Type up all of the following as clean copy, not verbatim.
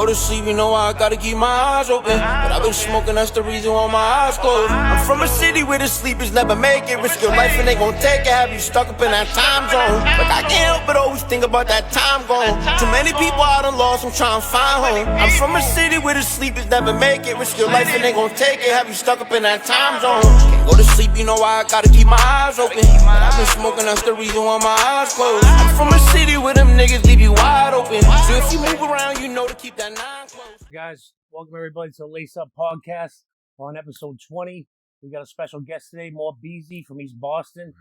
go to sleep, you know I gotta keep my eyes open. But I've been smoking, that's the reason why my eyes closed. I'm from a city where the sleepers never make it. Risk your life and they gon' take it. Have you stuck up in that time zone? Like I can't help but always think about that time gone. Too many people I done lost, I'm trying to find home. I'm from a city where the sleepers never make it. Risk your life and they gon' take it. Have you stuck up in that time zone? Can't go to sleep, you know I gotta keep my eyes open. But I've been smoking, that's the reason why my eyes closed. I'm from a city where them niggas leave you wide open. So if you move around, you know to keep that nine close. Guys, welcome everybody to the Lace Up Podcast. On episode 20, we got a special guest today, Mort Beazy from East Boston.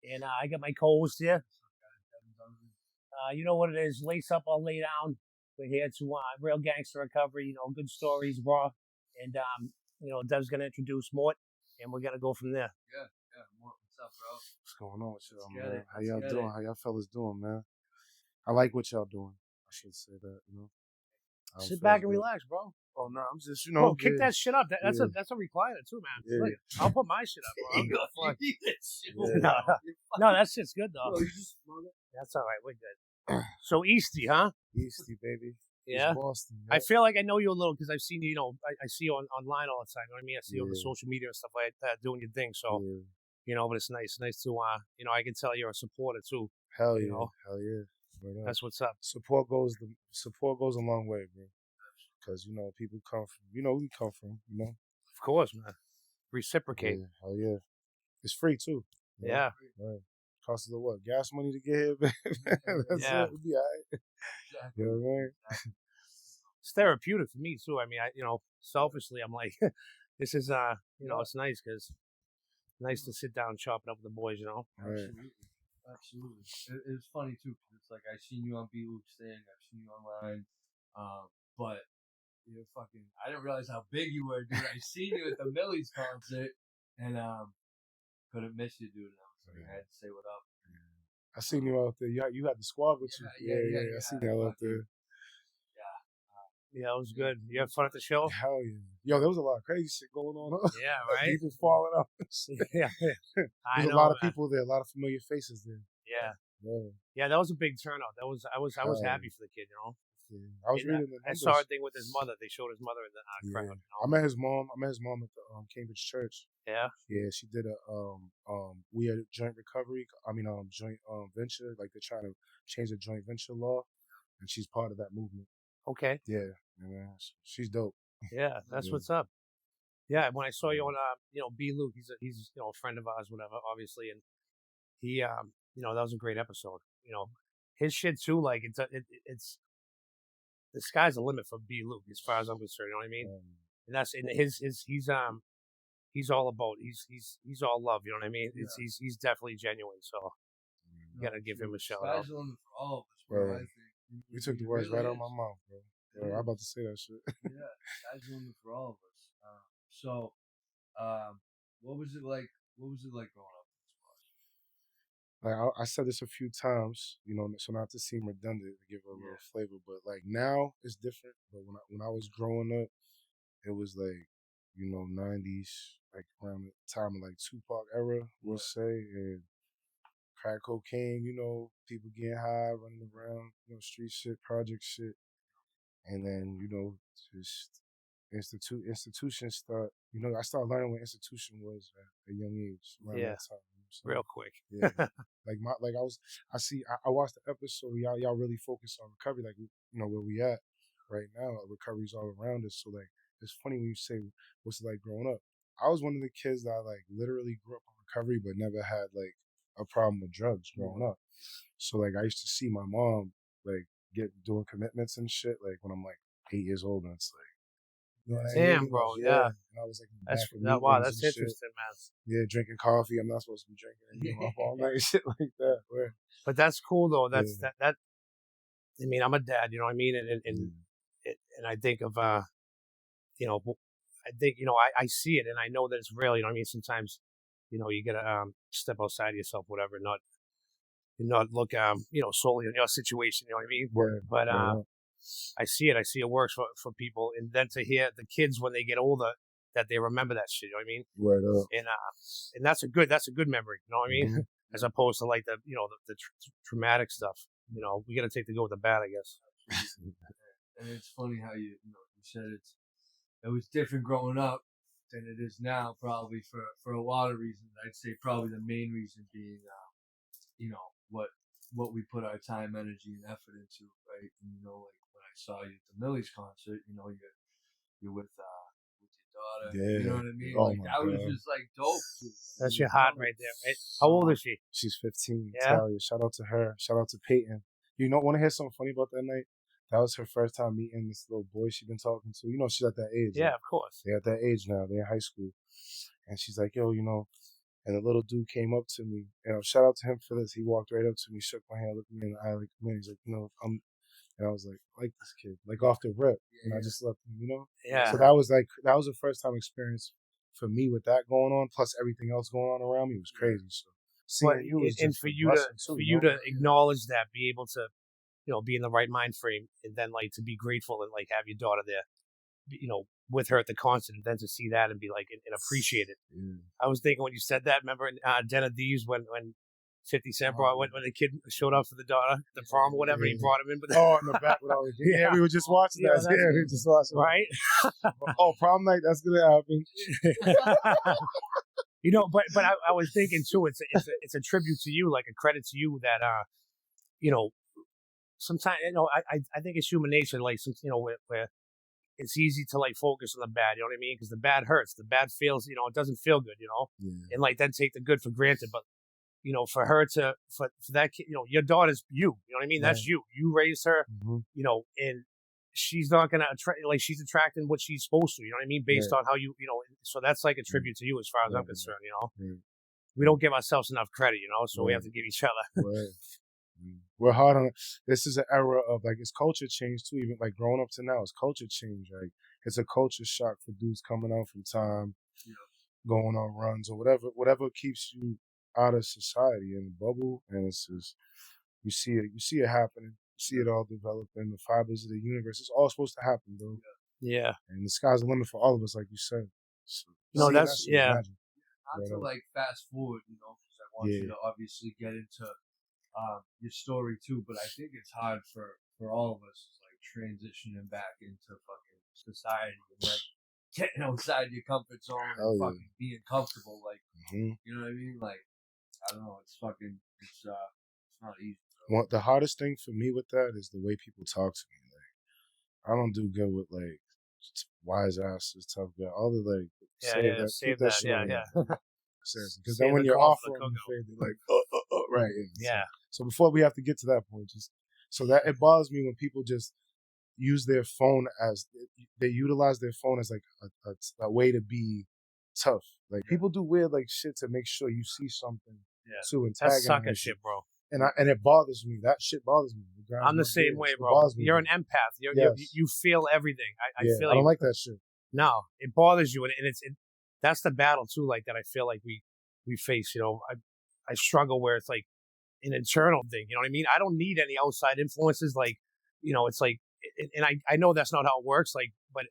And I got my co-host here. You know what it is, Lace Up, I'll lay down. We're here to real gangster recovery, good stories, raw. And, Dev's going to introduce Mort, and we're going to go from there. Yeah, Mort, what's up, bro? What's going on with y'all, man? How y'all doing? How y'all fellas doing, man? I like what y'all doing. I should say that, Sit back and relax, bro. Oh, no, I'm just, Bro, kick that shit up. That's a recliner, too, man. Yeah. Look, I'll put my shit up, bro. You need that shit. No, that shit's good, though. Bro, you just smell it? That's all right. We're good. So, Eastie, huh? Eastie, baby. Yeah. East Boston. I feel like I know you a little because I've seen you, I see you online all the time. You know what I mean? I see you on the social media and stuff like that, doing your thing. So, but it's nice to, I can tell you're a supporter, too. Hell yeah. Hell yeah. That's what's up. Support goes a long way, bro. Because, people come from, we come from, Of course, man. Reciprocate. Yeah, hell yeah. It's free, too. Yeah. Right. Costs us what? Gas money to get here, baby. That's it. We'll be all right. You know what I mean? It's therapeutic for me, too. I mean, selfishly, I'm like, this is, it's nice because nice to sit down and chop it up with the boys, Right. Absolutely. It's funny, too, because it's like I've seen you on B-Luke's thing, I've seen you online, but you're fucking, I didn't realize how big you were, dude. I seen you at the Millyz concert, and couldn't miss you, dude. I had to say what up. I seen you out there. You had the squad with you. Yeah. I seen y'all out there. Yeah, it was good. You have fun at the show? Hell yeah. Yo, there was a lot of crazy shit going on. Huh? Yeah, right? People falling off. Yeah. There's a lot of people there, a lot of familiar faces there. Yeah, that was a big turnout. I was happy for the kid, Yeah. I was reading the numbers. I saw a thing with his mother. They showed his mother in the crowd. I met his mom. at the Cambridge church. Yeah. Yeah, she did we had a joint recovery. Joint venture. Like they're trying to change the joint venture law, and she's part of that movement. Okay. Yeah, she's dope. Yeah, that's what's up. Yeah, when I saw you on B. Luke, he's a friend of ours, whatever, obviously, and he that was a great episode. His shit too, like it's the sky's the limit for B. Luke as far as I'm concerned. You know what I mean? And that's in he's all about he's all love. You know what I mean? He's definitely genuine. So you gotta give him a shout out. Sky's the limit for all of us, bro. I think. You took the words right out of my mouth, bro. I'm about to say that shit. Yeah, sky's the limit for all of us. What was it like? What was it like growing up in this place? Like I said this a few times, so not to seem redundant, to give it a little flavor, but like now it's different. But when I was growing up, it was like, 90s, like around the time of like Tupac era, we'll say, and crack cocaine, people getting high, running around, street shit, project shit, and then just institutions start. I started learning what institution was at a young age. Around that time. Real quick. Yeah. I watched the episode. Y'all really focus on recovery, like where we at right now. Recovery's all around us. So like, it's funny when you say what's it like growing up. I was one of the kids that like literally grew up on recovery, but never had like a problem with drugs growing up. So like, I used to see my mom like doing commitments and shit like when I'm like 8 years old, and it's like. Damn, bro, yeah. And I was like, that's interesting, man. Yeah, drinking coffee. I'm not supposed to be drinking and up all night, shit like that. Right? But that's cool though. That's that. I mean, I'm a dad. You know what I mean? And I think of I see it and I know that it's real. You know what I mean? Sometimes, you gotta step outside of yourself, whatever, not look solely on your situation. You know what I mean? Yeah. But I see it. I see it works for people, and then to hear the kids when they get older that they remember that shit. You know what I mean? Right up. And that's a good memory. You know what I mean? Mm-hmm. As opposed to like the traumatic stuff. We got to take the good with the bad, I guess. And it's funny how you said it was different growing up than it is now, probably for a lot of reasons. I'd say probably the main reason being, what we put our time, energy, and effort into, right? And like when I saw you at the Millyz concert, you're with your daughter. Yeah. You know what I mean? Oh like my that was God. just like dope. That's your heart right there, right? How old is she? She's 15. Yeah. Talia. Shout out to her. Shout out to Peyton. Want to hear something funny about that night? That was her first time meeting this little boy she'd been talking to. She's at that age. Yeah, like, of course. they're at that age now. They're in high school. And she's like, yo, and the little dude came up to me. Shout out to him for this. He walked right up to me, shook my hand, looked me in the eye, like, man, he's like, and I was like, I like this kid, like off the rip. And I just left him, Yeah. So that was the first time experience for me with that going on, plus everything else going on around me. It was crazy. So seeing you was and just for a you blessing to too, acknowledge that, be able to, be in the right mind frame, and then like to be grateful and like have your daughter there, with her at the concert, and then to see that and be like and appreciate it. Yeah. I was thinking when you said that, remember in Den of Thieves when 50 Cent brought when the kid showed up for the daughter, the prom or whatever, he brought him in. But in the back with all the yeah, we were just watching that. that's Yeah, we were just watching. Right? Prom night, that's gonna happen. But I was thinking too, it's a tribute to you, like a credit to you that sometimes I think it's human nature, like where it's easy to like focus on the bad, you know what I mean? Because the bad hurts, the bad feels, it doesn't feel good, Yeah. and like then take the good for granted. But for her for that kid, your daughter's you know what I mean? Right. That's you. You raised her, and she's not gonna attract, like she's attracting what she's supposed to, you know what I mean? Based on how so that's like a tribute to you as far as I'm concerned, Right. We don't give ourselves enough credit, so we have to give each other. Right. We're hard on it. This is an era of like it's culture change too. Even like growing up to now, it's culture change. Like it's a culture shock for dudes coming out from time, going on runs or whatever keeps you out of society in the bubble. And it's just you see it happening. You see it all developing. The fibers of the universe. It's all supposed to happen, bro. Yeah. And the sky's the limit for all of us, like you said. So, that's Not to like fast forward, because I want you to obviously get into your story too, but I think it's hard for all of us like transitioning back into fucking society and like getting outside your comfort zone and fucking being comfortable, like you know what I mean? Like I don't know, it's not easy. The hardest thing for me with that is the way people talk to me. Like I don't do good with like wise asses, tough guy, all the like save that shit. Seriously, because then when you're off on the fade, they're like, right. Yeah. So before we have to get to that point, so that it bothers me when people just use their phone as they utilize their phone as like a way to be tough. Like people do weird like shit to make sure you see something to antagonize. That's sucker shit, bro. And it bothers me. That shit bothers me. I'm the same way, bro. You're an empath. You feel everything. I feel. I don't like that shit. No, it bothers you, and that's the battle too. Like that, I feel like we face. I struggle where it's like an internal thing. You know what I mean? I don't need any outside influences. Like, it's like, and I know that's not how it works. Like, but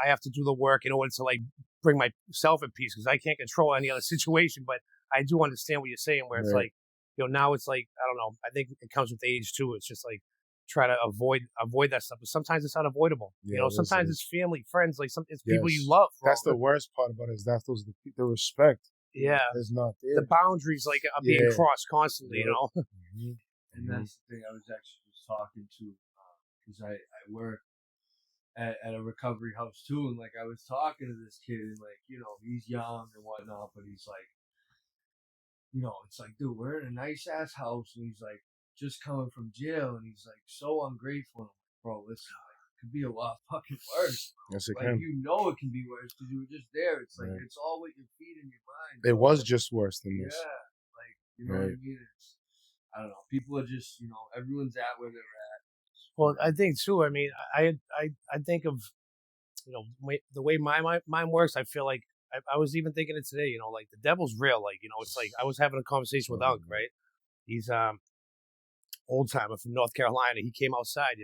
I have to do the work in order to like bring myself at peace because I can't control any other situation. But I do understand what you're saying. Where it's like, now it's like I don't know. I think it comes with age too. It's just like try to avoid that stuff. But sometimes it's unavoidable. Sometimes it's family, friends, like it's people you love. That's the worst part about it. Is that the respect. Yeah, is not there. The boundaries like are being crossed constantly. And that's the thing I was actually just talking to because I work at a recovery house too, and like I was talking to this kid and like he's young and whatnot, but he's like it's like dude, we're in a nice ass house, and he's like just coming from jail, and he's like so ungrateful. And I'm like, bro, listen, like, it could be a lot fucking worse. Yes, it like can. it can be worse because you were just there. It's like it's all with your feet and your mind. It was just worse than this. Yeah, like what I mean. I don't know. People are just everyone's at where they're at. Well, I think too. I mean, I think of the way my mind works. I feel like I was even thinking it today. Like the devil's real. Like it's like I was having a conversation with Unc, right? He's old timer from North Carolina. He came outside,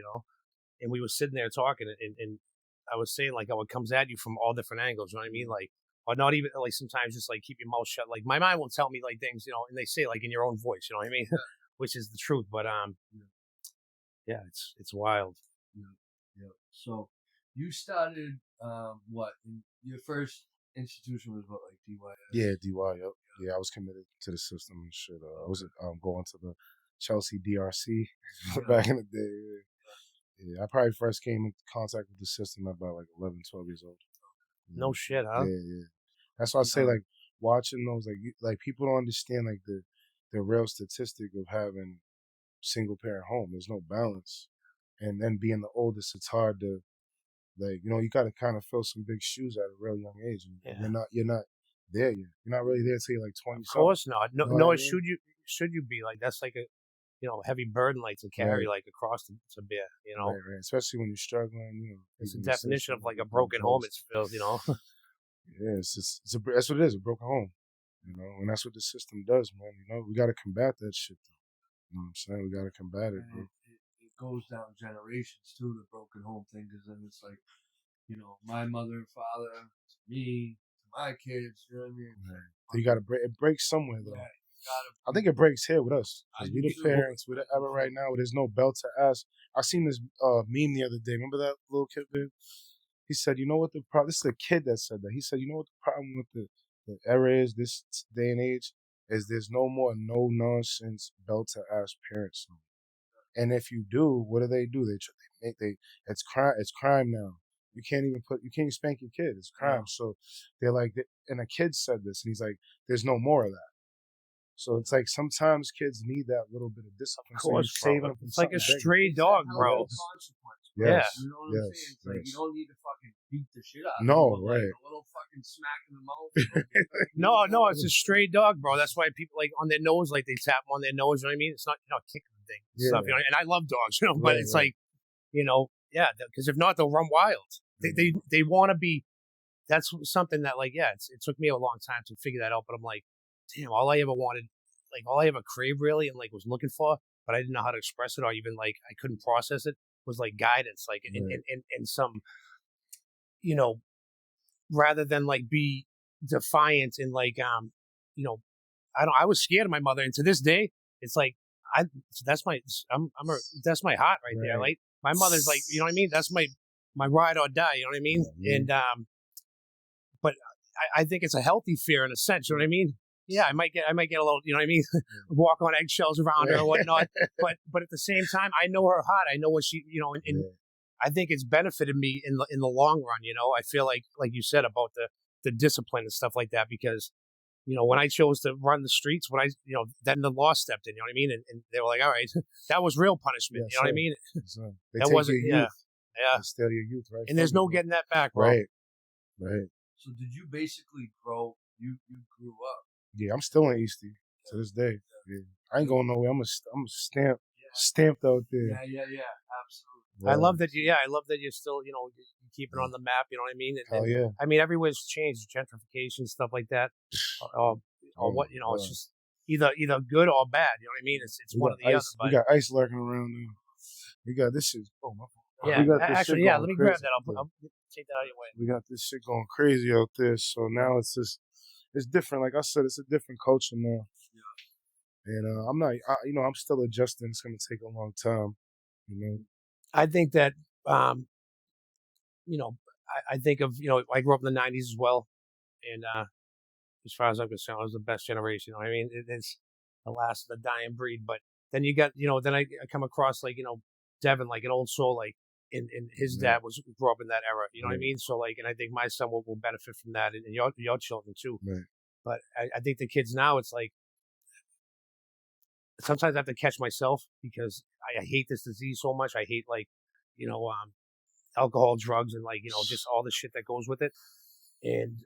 and we were sitting there talking, and I was saying like how it comes at you from all different angles. You know what I mean? Like, or not even like sometimes just like keep your mouth shut. Like my mind will tell me like things, and they say like in your own voice. You know what I mean? Which is the truth. But yeah, it's wild. Yeah. So you started what? Your first institution was what, like DYS? Yeah, DY. Yep. Yeah, I was committed to the system and shit. I was going to the Chelsea DRC back in the day. Yeah, I probably first came in contact with the system at about like 11, 12 years old. No shit, huh? Yeah. That's why I say like watching those like people don't understand like the real statistic of having single parent home. There's no balance, and then being the oldest, it's hard to like you got to kind of fill some big shoes at a real young age. And you're not there yet. You're not really there till you're like 20. Of course not. No, You know what I mean? should you be like that's like a heavy burden like to carry like across to bear. Right. Especially when you're struggling. It's the definition of like a broken home. It's filled. Yeah, that's what it is, a broken home. And that's what the system does, man. We got to combat that shit. You know what I'm saying? We got to combat it, bro. It goes down generations too, the broken home thing, because then it's like, my mother and father, to me, to my kids, you know what I mean? Right. You got to break. It breaks somewhere though. Yeah, I think it breaks here with us. Because we the parents, we're the era right now where there's no belt to ass. I seen this meme the other day. Remember that little kid there? He said, you know what the problem, this is a kid that said that. He said, you know what the problem with the era is this day and age is there's no more no-nonsense belt-to-ass parents. And if you do, what do? It's crime now. You can't even spank your kid. It's crime. So they're like, and a kid said this, and he's like, there's no more of that. So it's like sometimes kids need that little bit of discipline. Of course, so saving them from it's like a something stray dog, bro. Yes. You know what I'm saying? It's like you don't need to fucking beat the shit out of No, them, right. Like a little fucking smack in the mouth. No, it's a stray dog, bro. That's why people like on their nose, like they tap them on their nose. You know what I mean? It's not kicking the thing and stuff. And I love dogs, but it's like, because if not, they'll run wild. They want to be. That's something that it took me a long time to figure that out. But I'm like, damn, all I ever wanted, like all I ever craved really, and like was looking for, but I didn't know how to express it, or even like I couldn't process it, was like guidance, like in some, rather than like be defiant and like I was scared of my mother, and to this day, it's like that's my heart right there. Like my mother's like, you know what I mean? That's my ride or die. You know what I mean? And but I think it's a healthy fear in a sense. You know what I mean? Yeah, I might get a little, you know what I mean? Walk on eggshells around her or whatnot. But at the same time, I know her heart. I know what she, and I think it's benefited me in the long run. I feel like you said about the discipline and stuff like that, because when I chose to run the streets, then the law stepped in. You know what I mean? And they were like, all right, that was real punishment. You know what I mean? That wasn't They steal your youth, right? And there's no getting that back, bro. Right. So did you basically grow? You grew up. Yeah, I'm still in Eastie to this day. Yeah. I ain't going nowhere. I'm stamped out there. Yeah, absolutely. I love that. I love that you're still, you're keeping it on the map. You know what I mean? Hell yeah. I mean, everywhere's changed, gentrification, stuff like that. Or what? It's just either good or bad. You know what I mean? It's one or the other. We got ice lurking around now. We got this shit. Oh my. Yeah, actually, let me grab that. I'll take that out of your way. We got this shit going crazy out there. So now it's different. Like I said, it's a different culture now. Yeah. And I'm still adjusting. It's going to take a long time. I think that, I think of, I grew up in the 90s as well. And as far as I'm concerned, it was the best generation. You know what I mean? It's the last of the dying breed. But then you got, then I come across like, Devin, like an old soul, like, and his dad grew up in that era. You know what I mean? So like, and I think my son will benefit from that, and your children too. Right. But I think the kids now, it's like, sometimes I have to catch myself because I hate this disease so much. I hate alcohol, drugs, and just all the shit that goes with it. And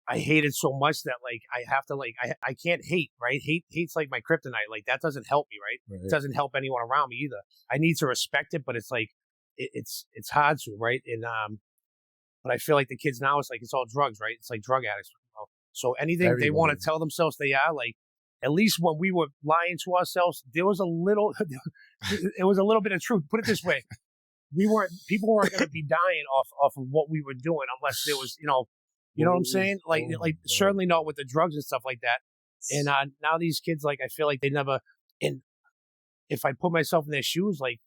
I hate it so much that like I have to I can't hate, right? Hate's like my kryptonite. Like that doesn't help me, right? It doesn't help anyone around me either. I need to respect it, but it's like it's hard to, right? And but I feel like the kids now, it's like it's all drugs, right? It's like drug addicts. So anything they want to tell themselves they are, like, at least when we were lying to ourselves, there was a little, it was a little bit of truth. Put it this way. People weren't going to be dying off of what we were doing unless there was, you know what I'm saying? Like certainly not with the drugs and stuff like that. And now these kids, like, I feel like they never, and if I put myself in their shoes, like,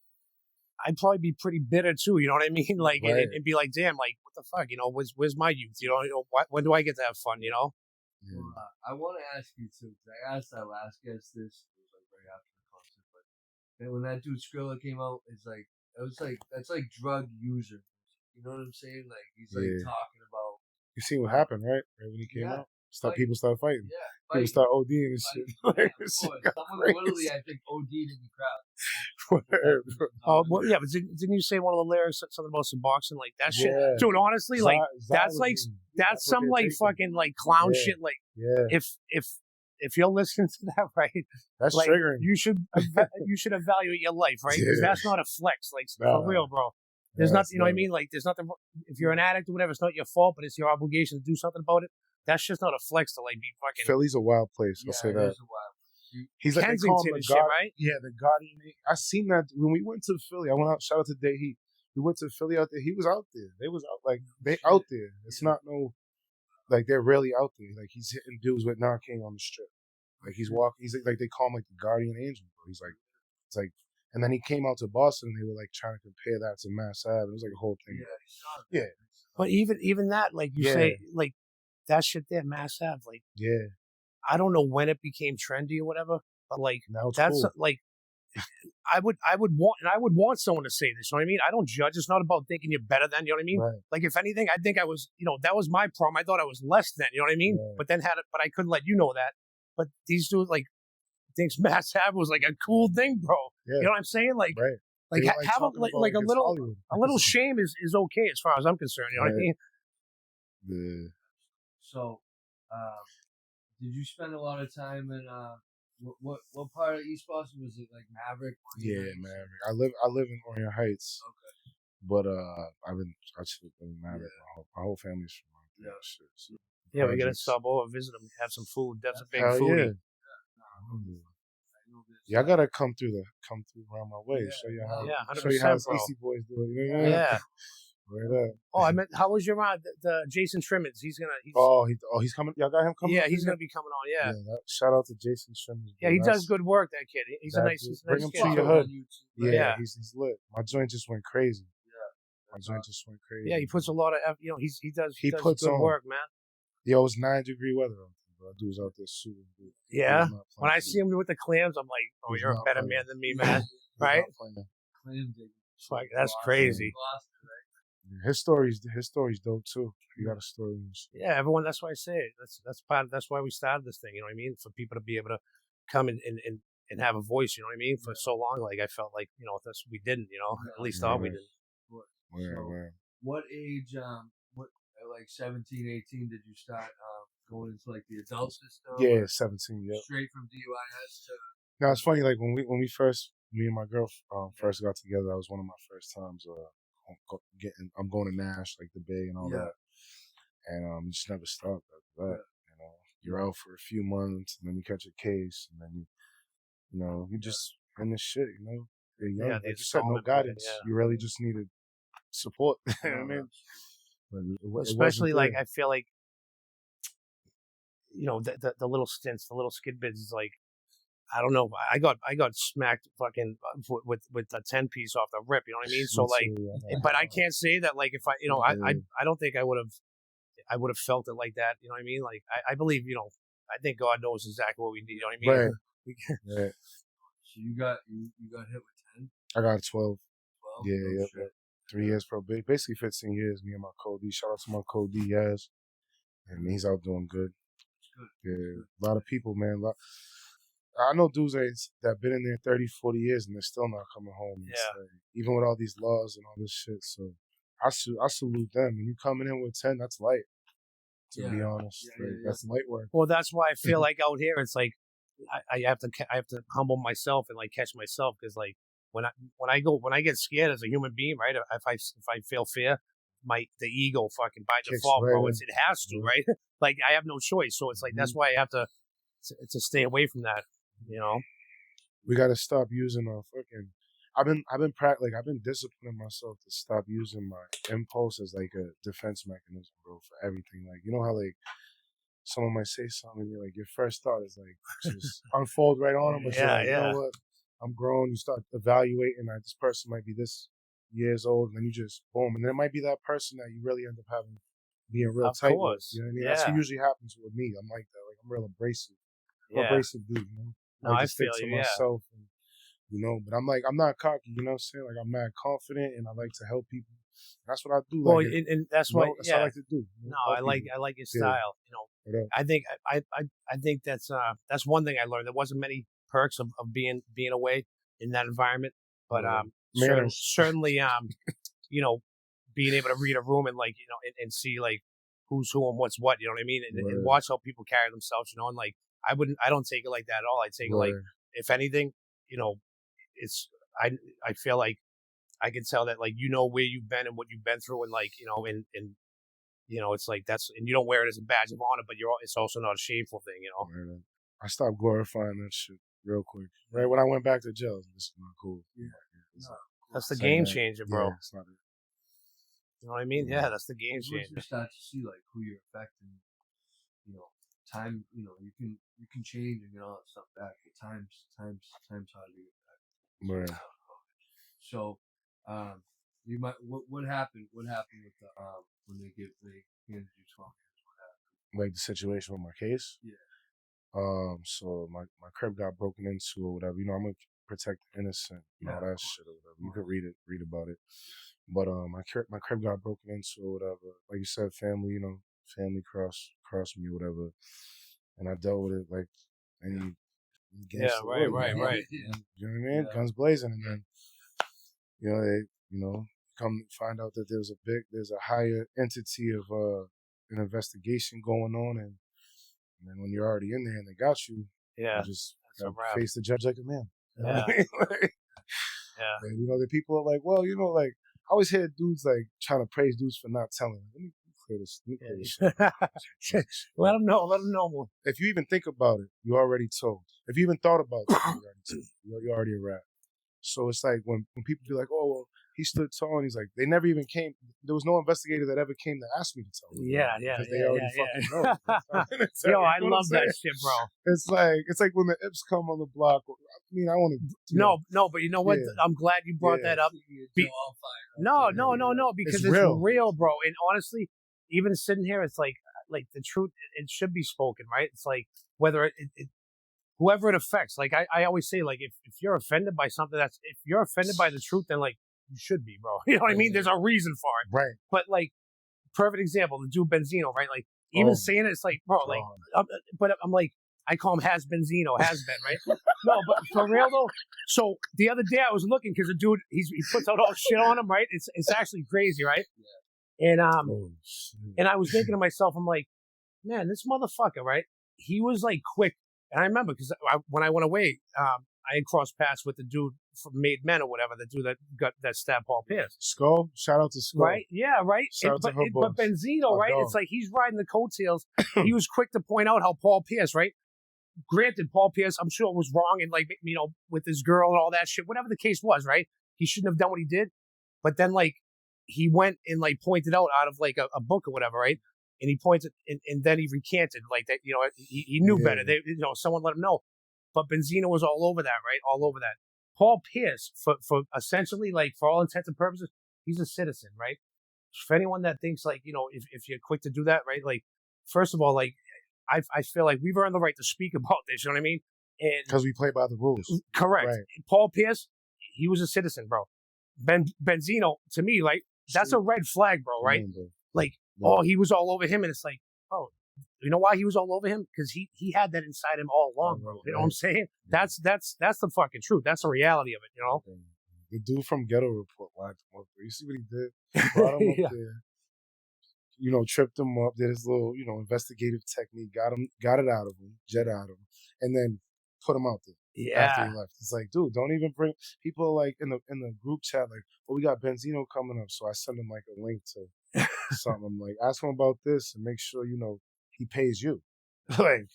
I'd probably be pretty bitter too. You know what I mean? Like, Right. and be like, damn, like, what the fuck? You know, where's my youth? You know, when do I get to have fun? You know? Yeah. Well, I want to ask you too, because I asked that last guest this. It was like right after the concert, but then when that dude Skrilla came out, it's like that's like drug user. You know what I'm saying? Like he's like Yeah. talking about. You seen what happened, right? Right when he came out, people started fighting. Yeah, People start ODing and shit. Yeah, of course. Someone literally, I think, OD'd in the crowd. Oh, well, yeah, but didn't you say one of the lyrics something about some boxing like that shit? Yeah. Dude, honestly, like that's what some they're like taking. fucking like clown Yeah. shit. Like Yeah, if you're listening to that, right, that's like triggering. you should evaluate your life, right? Because Yeah. that's not a flex, like Nah. for real, bro. There's Yeah, nothing, you know what I it's mean? Like there's nothing. If you're an addict or whatever, it's not your fault, but it's your obligation to do something about it. That's just not a flex to like be fucking. Philly's a wild place. I'll say it that. is a while. He's like they call Kensington him and the shit, God. right? Yeah, the guardian. I seen that when we went to Philly. I went out. Shout out to Day Heat. We went to Philly out there. He was out there. They was out like they out there. It's not no like they're really out there. Like he's hitting dudes with Narcan on the strip. Like he's walking. He's like they call him like the guardian angel. Bro. He's like it's like. And then he came out to Boston and they were like trying to compare that to Mass Ave. It was like a whole thing. Yeah. But even that, like you Yeah. say, like that shit there, Mass Ave, like Yeah. I don't know when it became trendy or whatever, but like Now it's that's cool. like I would want someone to say this. You know what I mean? I don't judge. It's not about thinking you're better than. You know what I mean? Right. Like if anything, I think I was. You know, that was my problem. I thought I was less than. You know what I mean? Right. But then but I couldn't let you know that. But these dudes like thinks Mass Ave was like a cool thing, bro. Yeah. You know what I'm saying? Like Right. like They have talking like about like a it's little Hollywood. a little shame is okay as far as I'm concerned. You know what I Right. mean? Yeah. So, did you spend a lot of time in what part of East Boston was it? Like Maverick? Yeah, man. I live in Orion Heights. Okay. But I just live in Maverick. My whole family's from around there. Yeah. Shit, so Yeah, we gotta projects. stop over, visit them, have some food. That's a big Hell foodie. Yeah, I gotta come through around my way. Yeah. Show you how. Yeah, Show you how 100%, bro. Eastie boys do it. You know what I mean? Yeah. Right up. Oh, I meant, how was your the Jason Trimmins? He's He's coming. Y'all got him coming. yeah, up he's here? gonna be coming on. Yeah, Shout out to Jason Shimmons. yeah, he does good work. That kid, he's a nice Bring him kid. to your hood. Yeah, Yeah. he's lit. My joint just went crazy. My joint just went crazy. Yeah, he puts a lot of you know he does He does puts good on. work, man. Yo, it's 9-degree weather out there, bro. Dude's out there shooting. Dude. Yeah. He's not When I playing. see him with the clams, I'm like, oh, He's you're a not better playing. man than me, He's man. not Right? playing. Fuck, that's crazy. Yeah, his story's dope too. He got a story. And shit. Yeah, everyone. That's why I say it. That's why we started this thing. You know what I mean? For people to be able to come and have a voice. You know what I mean? For so long, like I felt like we didn't. You know, at least thought we Right. didn't. Where? What age? What at like 17, 18 did you start going into like the adult system? Yeah, or 17. Yeah. Straight from DUIS to. Now it's funny. Like when we first, me and my girl first got together. That was one of my first times. I'm going to Nash, like the Bay and all that, and just never stopped after that. You know, you're out for a few months, and then you catch a case, and then you just in this shit. You know, you're young. Yeah, like the you said, no installment of it, guidance. yeah. You really just needed support. You know what I mean? But Especially like I feel like the little stints, the little skid bids is like I don't know. I got smacked fucking with a 10-piece off the rip. You know what I mean? So like, but I can't say that like if I don't think I would have felt it like that. You know what I mean? Like I believe I think God knows exactly what we need. You know what I mean? Right. Right. So you got hit with 10? I got 12. 12? Yeah, Oh, yeah. shit. 3 years probation. Basically 15 years, me and my co-D. Shout out to my co-D, Yaz. And he's out doing good. Yeah, a lot of people, man. I know dudes that been in there 30, 40 years and they're still not coming home. It's Yeah. like, even with all these laws and all this shit. So I salute them. And you coming in with 10, that's light. To be honest, that's light work. Well, that's why I feel like out here it's like I have to humble myself and like catch myself because like when I get scared as a human being, right? If I feel fear, the ego fucking by Kicks default, right bro. in. It has to, right? Like I have no choice. So it's like that's why I have to stay away from that. You know. We got to stop using our fucking. I've been disciplining myself to stop using my impulse as like a defense mechanism, bro, for everything. Like you know how like someone might say something, and you're like your first thought is like just unfold right on them, but you're like, you know what? I'm grown. You start evaluating that this person might be this years old, and then you just boom, and then it might be that person that you really end up being real Of tight course. with. You know what I mean? Yeah. That's what usually happens with me. I'm like that. Like I'm real abrasive. I'm Yeah. abrasive dude. You know? No, I just stick feel to you. Yeah. myself. And, you know, but I'm like, I'm not cocky. You know what I'm saying? Like I'm mad confident, and I like to help people. That's what I do. Well, Like, and that's you know, what. that's what I Yeah. like to do. You know, No, help people. I like your Yeah. style. You know, What up? I think I think that's one thing I learned. There wasn't many perks of being away in that environment, but Manners. certainly you know, being able to read a room and like, you know, and see like who's who and what's what, you know what I mean, and watch how people carry themselves, you know, and like I don't take it like that at all. I take it like, if anything, you know, it's I feel like I can tell that like, you know, where you've been and what you've been through, and like, you know, and you know, it's like that's, and you don't wear it as a badge of honor, but it's also not a shameful thing, you know. Man, I stopped glorifying that shit real quick. Right when I went back to jail, this is not cool. That's the game changer, bro. Yeah, it's not it. You know what I mean? Yeah, that's the game Once changer. you start to see like who you're affecting, you know, time, you know, you can change and get all that stuff back. But time's hard to get back. Right. So, you might what happened? What happened with the when they handed you 12 years? What happened? Like the situation with my case. Yeah. So my crib got broken into or whatever. You know, I'm gonna protect the innocent and all that shit or whatever. You could read about it. But my crib got broken into or whatever. Like you said, family, you know, family crossed me or whatever, and I dealt with it like any. Right. You know what I mean? Yeah. Guns blazing, and then they come find out that there's a higher entity of an investigation going on, and then when you're already in there and they got you, you just face the judge like a man. You know what I mean? And, you know, the people are like, well, you know, like I always hear dudes like trying to praise dudes for not telling. Let me clear this shit. Let them know more. If you even think about it, you already told. If you even thought about it, you're already a rat. So it's like when people be like, oh, well, he stood tall, and he's like, they never even came. There was no investigator that ever came to ask me to tell them. Because they already fucking know. Yo, I love that shit, bro. It's like when the Ips come on the block. I mean, I want to. No, but you know what? Yeah. I'm glad you brought that up. No, because it's real, bro. And honestly, even sitting here, it's like the truth. It should be spoken, right? It's like whether whoever it affects. Like I always say, like if you're offended by something, if you're offended by the truth, then like you should be, bro. You know what I mean? There's a reason for it, right? But like, perfect example, the dude Benzino, right? Like even saying it, it's like, bro, like, but I'm like, I call him has been, right? No, but for real though. So the other day I was looking because the dude he puts out all shit on him, right? It's actually crazy, right? Yeah. And I was thinking to myself, I'm like, man, this motherfucker, right? He was like quick. And I remember because when I went away, I had crossed paths with the dude from Made Men or whatever, the dude that stabbed Paul Pierce. Skull, shout out to Skull. Right? Yeah, right. But Benzino, right? It's like he's riding the coattails. He was quick to point out how Paul Pierce, right? Granted, Paul Pierce, I'm sure was wrong and like, you know, with his girl and all that shit, whatever the case was, right? He shouldn't have done what he did. But then like he went and like pointed out of like a book or whatever, right? And he pointed, and then he recanted like that. You know, he knew better. You know, someone let him know. But Benzino was all over that, right? All over that. Paul Pierce, for essentially, like for all intents and purposes, he's a citizen, right? For anyone that thinks like, you know, if you're quick to do that, right? Like, first of all, like I feel like we've earned the right to speak about this. You know what I mean? And because we play by the rules. Correct. Right. Paul Pierce, he was a citizen, bro. Benzino, to me, like that's a red flag, bro. Right? Like. Oh, he was all over him, and it's like, oh, you know why he was all over him? Because he had that inside him all along, bro. You know what I'm saying? That's the fucking truth. That's the reality of it, you know? The dude from Ghetto Report, you see what he did? Brought him up there, you know, tripped him up, did his little, you know, investigative technique, got it out of him, jet out of him, and then put him out there. After he left. It's like, dude, don't even bring people like in the group chat, like, well, we got Benzino coming up, so I send him like a link to something. I'm like, ask him about this and make sure, you know, he pays you. Like,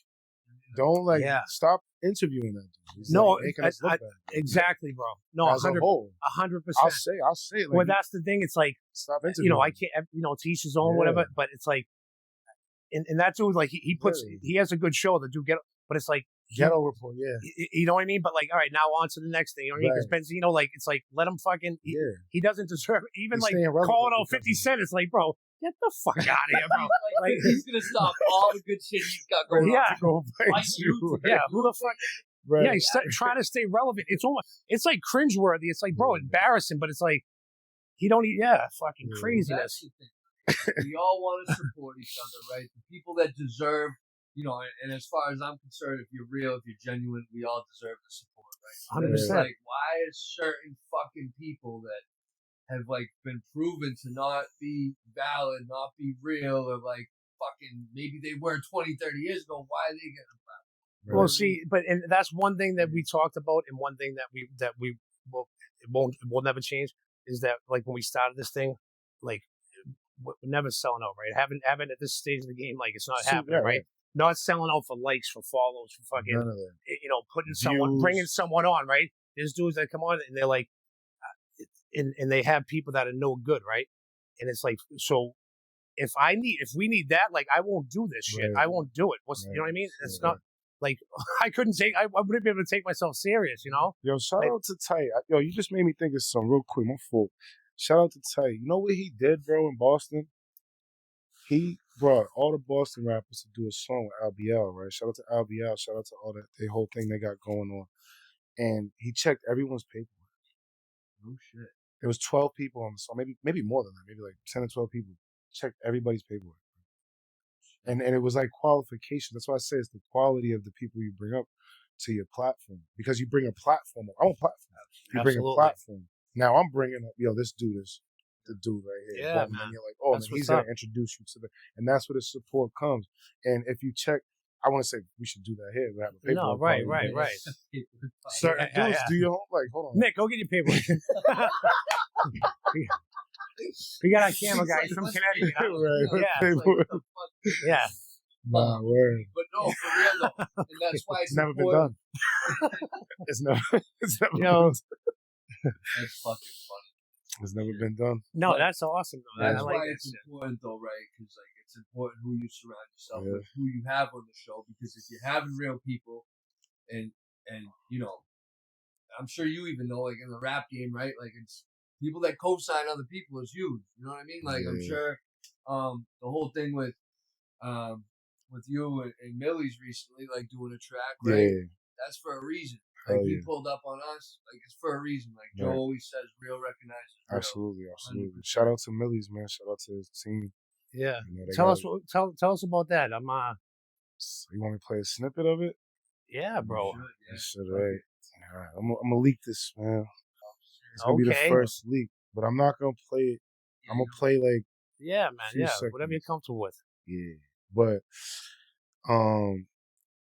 don't stop interviewing that dude. He's making us look bad. Exactly, bro. No, as 100%. I'll say it. Like, well, that's the thing. It's like, stop interviewing. You know, I can't, you know, to each his own, whatever. But it's like, and that dude, like, he has a good show. The dude but it's like, Ghetto report, yeah. You know what I mean? But like, all right, now on to the next thing. You know what I mean? Because Benzino, like, it's like, let him fucking. He doesn't deserve it. Even He's like staying relevant calling out because 50 of it. Cent. It's like, bro, get the fuck out of here, bro. Like, he's gonna stop all the good shit he's got going Yeah. on. Go back Like to- you, Yeah, who the fuck? Right. Yeah, he's trying to stay relevant. It's almost, it's like cringeworthy. It's like, bro, embarrassing, but it's like, he don't eat, fucking That's craziness. the thing. We all want to support each other, right? The people that deserve, you know, and as far as I'm concerned, if you're real, if you're genuine, we all deserve the support, right? 100%. It's like, why is certain fucking people that have like been proven to not be valid, not be real, or like fucking maybe they were 20, 30 years ago, why are they getting flat? Well, see, and that's one thing that we talked about, and one thing that we will never change is that, like, when we started this thing, like, we're never selling out, right? Having at this stage of the game, like, it's not happening, right? Not selling out for likes, for follows, for fucking, None of that. you know, bringing someone on, right? There's dudes that come on and they're like, and they have people that are no good, right? And it's like, so if we need that, like, I won't do this shit. Right. I won't do it. You know what I mean? It's not like I wouldn't be able to take myself serious, you know? Yo, shout out to Ty. Yo, you just made me think of something real quick. My fault. Shout out to Ty. You know what he did, bro, in Boston? He brought all the Boston rappers to do a song with LBL, right? Shout out to LBL. Shout out to all that the whole thing they got going on. And he checked everyone's paperwork. No shit. There was 12 people on the song, maybe more than that, maybe like 10 or 12 people. Checked everybody's paperwork. And it was like qualification. That's why I say it's the quality of the people you bring up to your platform. Because you bring a platform. I'm a platform. You bring a platform. Now I'm bringing up, yo, this dude is the dude right here. Yeah, and man. you're like, oh, That's man, he's what's going up. to introduce you to the, and that's where the support comes. And if you check, I want to say we should do that here. We have a paperwork. No, right. Certain Yeah, dudes yeah. do your own, like, hold on. Nick, go get your paperwork. We got our camera guy. He's from Connecticut. Right. Yeah. Paperwork. Yeah. Nah, word. But no, for real though, and that's why It's never been important. done. It's never been That's fucking funny. It's never been done. No, that's awesome, though. That's I like why that it's shit. important though, right? Because like it's important who you surround yourself Yeah. with, who you have on the show. Because if you're having real people, and you know, I'm sure you even know, like in the rap game, right? Like it's people that co-sign other people is huge. You know what I mean? Like I'm Yeah. sure, the whole thing with you and Millyz recently, like doing a track, right? Yeah. That's for a reason. Like Hell he yeah. pulled up on us, like it's for a reason. Like Joe Right. always says, real recognizes real. Absolutely. 100%. Shout out to Millyz, man. Shout out to his team. Yeah. You know, they Tell got- us, tell us about that. I'm You want me to play a snippet of it? yeah, bro. You should, yeah. You should, right? All right. I'm gonna leak this, man. It's gonna be the Okay. first leak, but I'm not gonna play it. I'm gonna play like Yeah, man. Few Yeah, seconds. whatever you're comfortable with. yeah, but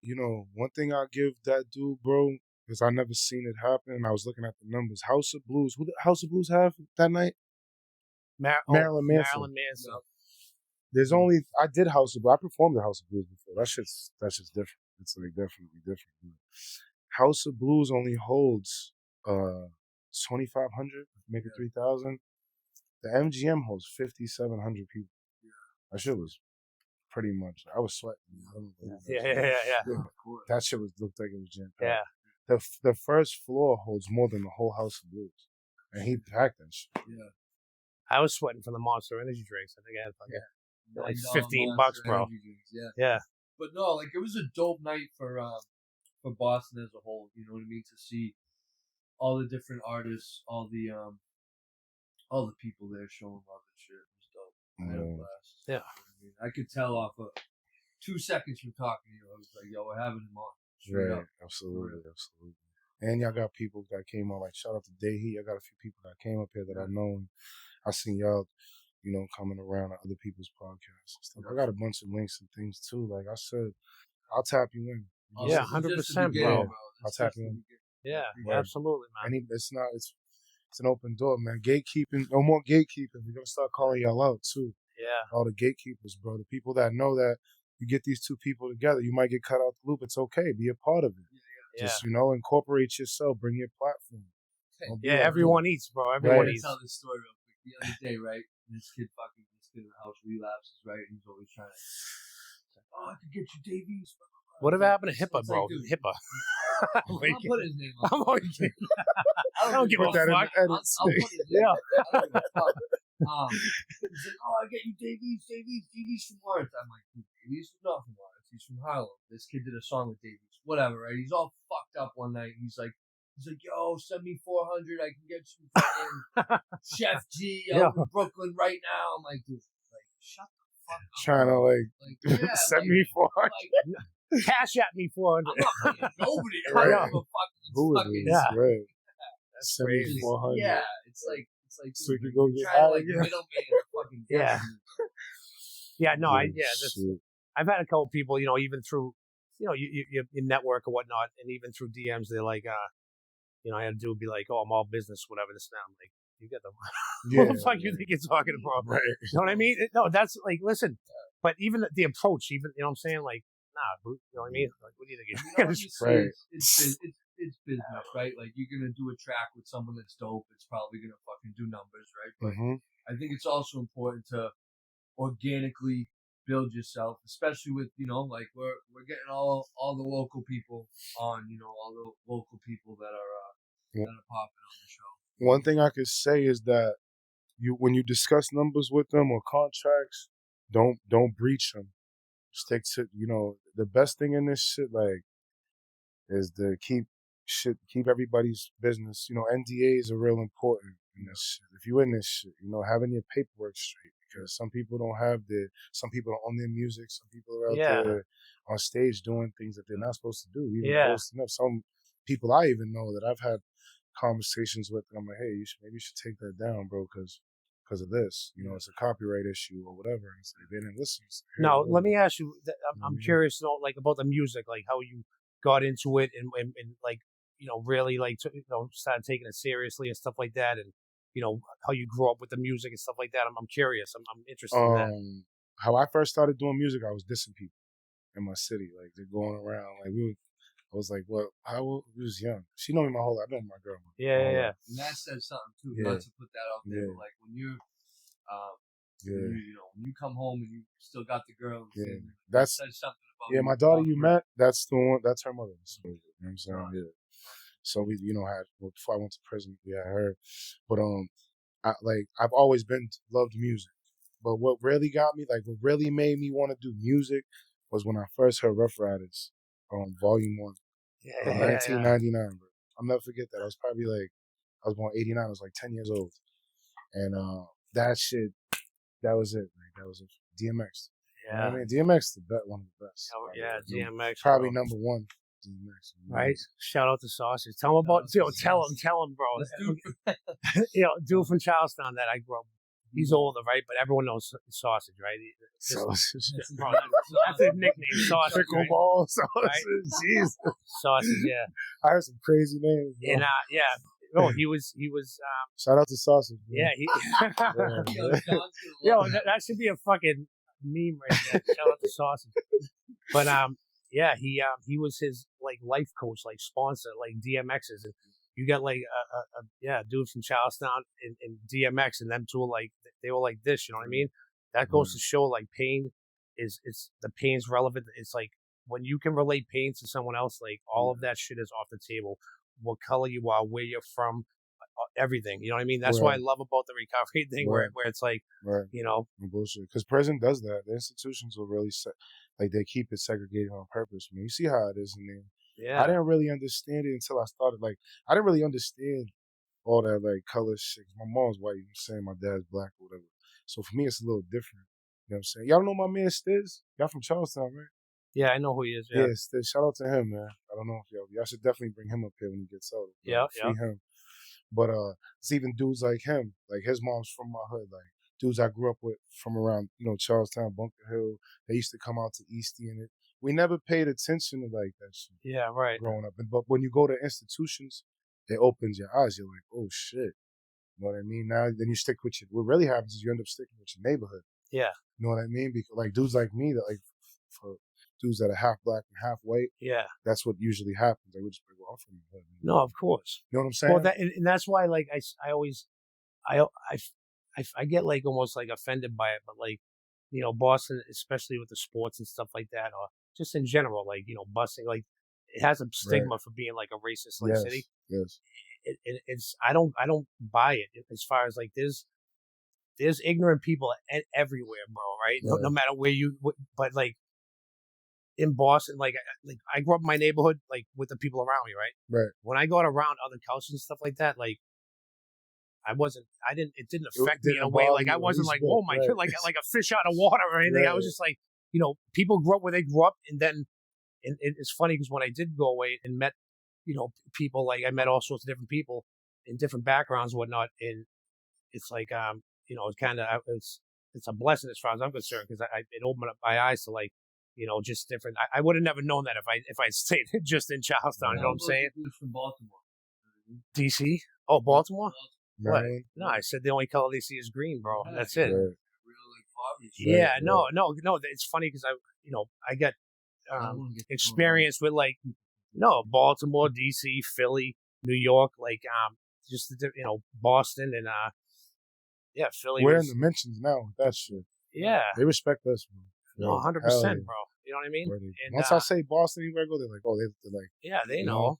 you know, one thing I give that dude, bro, is I never seen it happen. And I was looking at the numbers. House of Blues. Who did House of Blues have that night? Marilyn Manson. Marilyn Manson. There's only I did House of Blues. I performed at House of Blues before. That's just different. It's like definitely different. House of Blues only holds 2,500, make it 3,000. The MGM holds 5,700 people. That shit was pretty much. I was sweating. Yeah. That shit looked like it was jam Yeah. packed. The first floor holds more than the whole House of Blues, and he packed that shit. Yeah. I was sweating from the Monster Energy drinks. I think I had like $9 $15, Monster bro. Energy drinks, yeah. Yeah. But no, like it was a dope night for Boston as a whole. You know what I mean? To see all the different artists, all the people there showing love and shit. It was dope. I had a blast. Yeah. I mean, I could tell off of 2 seconds from talking to you. I was like, yo, we're having him on. Straight Right, up. absolutely. And y'all got people that came on, like shout out to Dehi. I got a few people that came up here that I know, and I seen y'all, you know, coming around on other people's podcasts and stuff. I got a bunch of links and things too. Like I said, I'll tap you in. Yeah, This is just the 100%, beginning, bro. I'll This tap is the you in. beginning. Yeah, Word. absolutely, man. It's an open door, man. Gatekeeping, no more gatekeeping. We're gonna start calling y'all out too. Yeah. All the gatekeepers, bro. The people that know that you get these two people together, you might get cut out the loop. It's okay. Be a part of it. Yeah. Just, you know, incorporate yourself. Bring your platform. Don't be Yeah, like, everyone eats, bro. Everyone Let me eats. tell this story real quick. The other day, right? This kid in the house relapses, right? And he's always trying to, it's like, oh, I could get you Davies. Whatever happened to HIPAA, It's bro? like, dude, HIPAA. I'll put his name on. I'm only kidding. I don't give a Put that in fuck. the I'll edits. put his name Yeah. on. I don't give a fuck. He's like, oh, I get you Davies from Lawrence. I'm like, dude, Davies is not from Lawrence. He's from Harlem. This kid did a song with Davies. Whatever, right? He's all fucked up one night. He's like, yo, send me 400. I can get you fucking Chef G out in Brooklyn right now. I'm like, dude, like, shut the fuck up. Trying to yeah, send me 400. Like, Cash at me 400. I'm not paying nobody to Right. write him a Who fucking is Yeah. right? That's Send me crazy. 400. Yeah, it's like So you dude, can go you're get trying to high like again. middleman a fucking Yeah. Yeah, no, Shit. I've had a couple people, even through, you network or whatnot, and even through DMs, they're like, I had to do be like, oh, I'm all business, whatever this now. I'm like, you got the what the fuck you think you're talking about? Right. You know what I mean? No, that's like, listen, but even the approach, even, you know what I'm saying? Like, nah, you know what I mean? Like, what do you think? Right. It's business, right? Like, you're gonna do a track with someone that's dope. It's probably gonna fucking do numbers, right? But I think it's also important to organically build yourself, especially with like we're getting all the local people on, all the local people that are popping on the show. One thing I could say is that when you discuss numbers with them or contracts, don't breach them. Stick to the best thing in this shit is to keep everybody's business. NDAs are real important in this shit. If you in this shit, having your paperwork straight, because some people don't some people don't own their music. Some people are out there on stage doing things that they're not supposed to do. Even posting up. Some people I even know that I've had conversations with, I'm like, hey, maybe you should take that down, bro, because of this. It's a copyright issue or whatever. And it's like, they didn't listen. Like, no, let me ask you. I'm curious to know, like, about the music, like how you got into it, and like, really like started taking it seriously and stuff like that, and how you grew up with the music and stuff like that. I'm curious. I'm interested in that. How I first started doing music, I was dissing people in my city. Like, they're going around. Like, I was like, well, we was young. She know me my whole life. I know my girl. Yeah. And that says something too. Yeah. Not to put that out there, but like when you, when you come home and you still got the girl, that says something about. Yeah, my daughter you met, that's the one. That's her mother. You know what I'm saying? Right. Yeah. So we, before I went to prison, we had her. But I've always loved music. But what really got me, like what really made me want to do music, was when I first heard Rough Riders, Volume 1, 1999, bro. I'll never forget that. I was probably I was born 89. I was like 10 years old, and that shit, that was it. Like, that was it. DMX. Yeah. You know what I mean? DMX is one of the best. Oh, yeah, DMX. Probably number one. DMX. Right. Shout out to Sausage. Tell him about. Tell him, bro. Dude from Charlestown that I grew up. He's older, right? But everyone knows Sausage, right? Sausage. Bro, that's his nickname, Sausage. Pickleball, right? Sausage. Jesus. Sausage, yeah. I heard some crazy names. Bro. And no, he was. Shout out to Sausage. Bro. Yeah, that should be a fucking meme right there. Shout out to Sausage. But he was his like life coach, like sponsor, like DMX's, and you got like a dude from Charlestown and DMX, and them two they were like this, you know what I mean? That goes to show like pain is the pain's relevant. It's like when you can relate pain to someone else, like all of that shit is off the table. What color you are, where you're from, everything. You know what I mean? That's what I love about the recovery thing, where it's like, bullshit. Because prison does that. The institutions will really they keep it segregated on purpose. I mean, you see how it is in there. Yeah. I didn't really understand it until I started. Like, I didn't really understand all that like color shit. My mom's white, you know what I'm saying? My dad's black or whatever. So for me, it's a little different. You know what I'm saying? Y'all know my man Stiz? Y'all from Charlestown, right? Yeah, I know who he is. Yeah, Stiz. Shout out to him, man. I don't know if y'all should definitely bring him up here when he gets out. Free him. But it's even dudes like him. Like, his mom's from my hood. Like, dudes I grew up with from around, Charlestown, Bunker Hill. They used to come out to Eastie, and we never paid attention to like that shit. Yeah, right. Growing up, but when you go to institutions, it opens your eyes. You're like, oh shit, you know what I mean? Now, then you stick with what really happens is you end up sticking with your neighborhood. Yeah. You know what I mean? Because like dudes like me, that like for dudes that are half black and half white. Yeah. That's what usually happens. They would just be like, well, I'm from the hood. No, of course. You know what I'm saying? Well, and that's why, like, I always, I get like almost like offended by it, but like, Boston, especially with the sports and stuff like that, or just in general, like, you know, busing, like, it has a stigma for being like a racist like city. Yes. It's I don't buy it as far as like there's ignorant people everywhere, bro. Right? No matter where but like in Boston, like I grew up in my neighborhood, like with the people around me, right? Right. When I got around other cultures and stuff like that, like it didn't affect me in a way. Like I wasn't like, oh my god, like a fish out of water or anything. I was just like, you know, people grew up where they grew up, and then and it's funny because when I did go away and met, you know, people, like I met all sorts of different people in different backgrounds and whatnot, and it's like, you know, it's a blessing as far as I'm concerned because it opened up my eyes to like, you know, just different. I would have never known that if I stayed just in Charlestown. You know what I'm saying? From Baltimore, DC. Oh, Baltimore. What? Right. No, I said the only color they see is green, bro. Yeah, That's it. Real like poverty. Yeah, no. It's funny because I got experience with like Baltimore, DC, Philly, New York, like just you know, Boston and Philly. We're in the mentions now with that shit. Yeah, they respect us, bro. No, 100%, bro. You know what I mean? And once I say Boston, anywhere I go, they're like, oh, they're like, yeah, they know.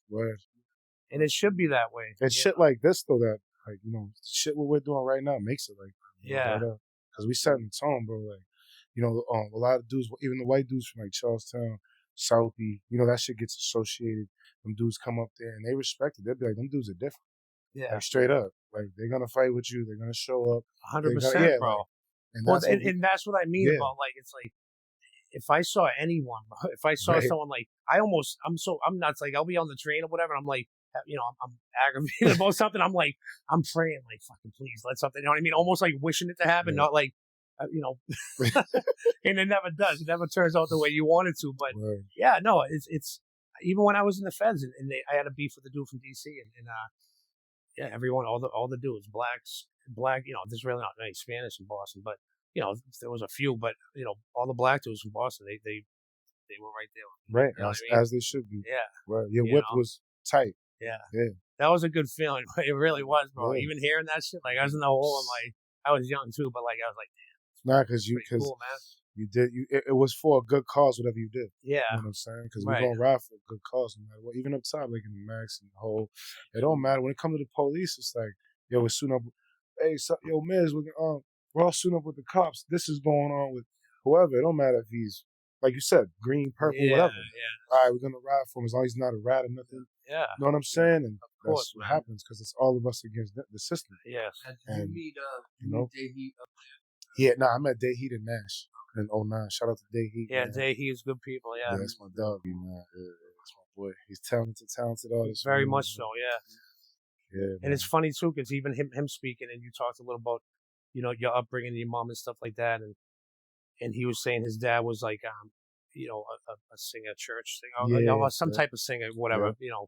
And it should be that way. It's shit like this though that, like, you know, shit what we're doing right now makes it like, because we setting the tone, bro. Like, you know, a lot of dudes, even the white dudes from like Charlestown, Southie, you know, that shit gets associated. Them dudes come up there and they respect it. They'll be like, them dudes are different. Yeah, like straight up, like they're gonna fight with you. They're gonna show up. 100%, bro. Like, and that's what I mean about like it's like. If I saw anyone, if I saw someone like, I'm nuts. Like I'll be on the train or whatever. And I'm like, you know, I'm aggravated about something. I'm like, I'm praying, like, fucking please let something. You know what I mean? Almost like wishing it to happen, not like, you know. And it never does. It never turns out the way you want it to. But yeah, no, it's even when I was in the feds and I had a beef with the dude from DC and everyone, all the dudes, black. You know, there's really not many Spanish in Boston, but. You know, there was a few, but you know, all the black dudes from Boston, they were right there. Right, you know as they should be. Yeah, right. Your whip was tight. Yeah, that was a good feeling. It really was, bro. Yeah. Even hearing that shit, like I was in the hole, and like I was young too, but like I was like, damn. Nah, because cool, it was for a good cause, whatever you did. Yeah, you know what I'm saying? Because we're gonna ride for a good cause, no matter what. Even up top, like in the max and the whole, it don't matter when it comes to the police. It's like, yo, we're suiting up. Hey, yo, Millyz, we're all suiting up with the cops. This is going on with whoever. It don't matter if he's, like you said, green, purple, whatever. Yeah. All right, we're going to ride for him as long as he's not a rat or nothing. Yeah. You know what I'm saying? And of course, that's what happens because it's all of us against the system. Yes. And you meet Dayheat up there? Yeah, I met Dayheat and Nash in 2009. Shout out to Dayheat. Yeah, Dayheat is good people, yeah. Yeah, that's my dog, man. Yeah, that's my boy. He's talented artist. Very much so, yeah. Yeah, and it's funny too because even him speaking, and you talked a little about, you know, your upbringing, your mom and stuff like that, and he was saying his dad was like, you know, a singer, church singer, or some type of singer, whatever, you know.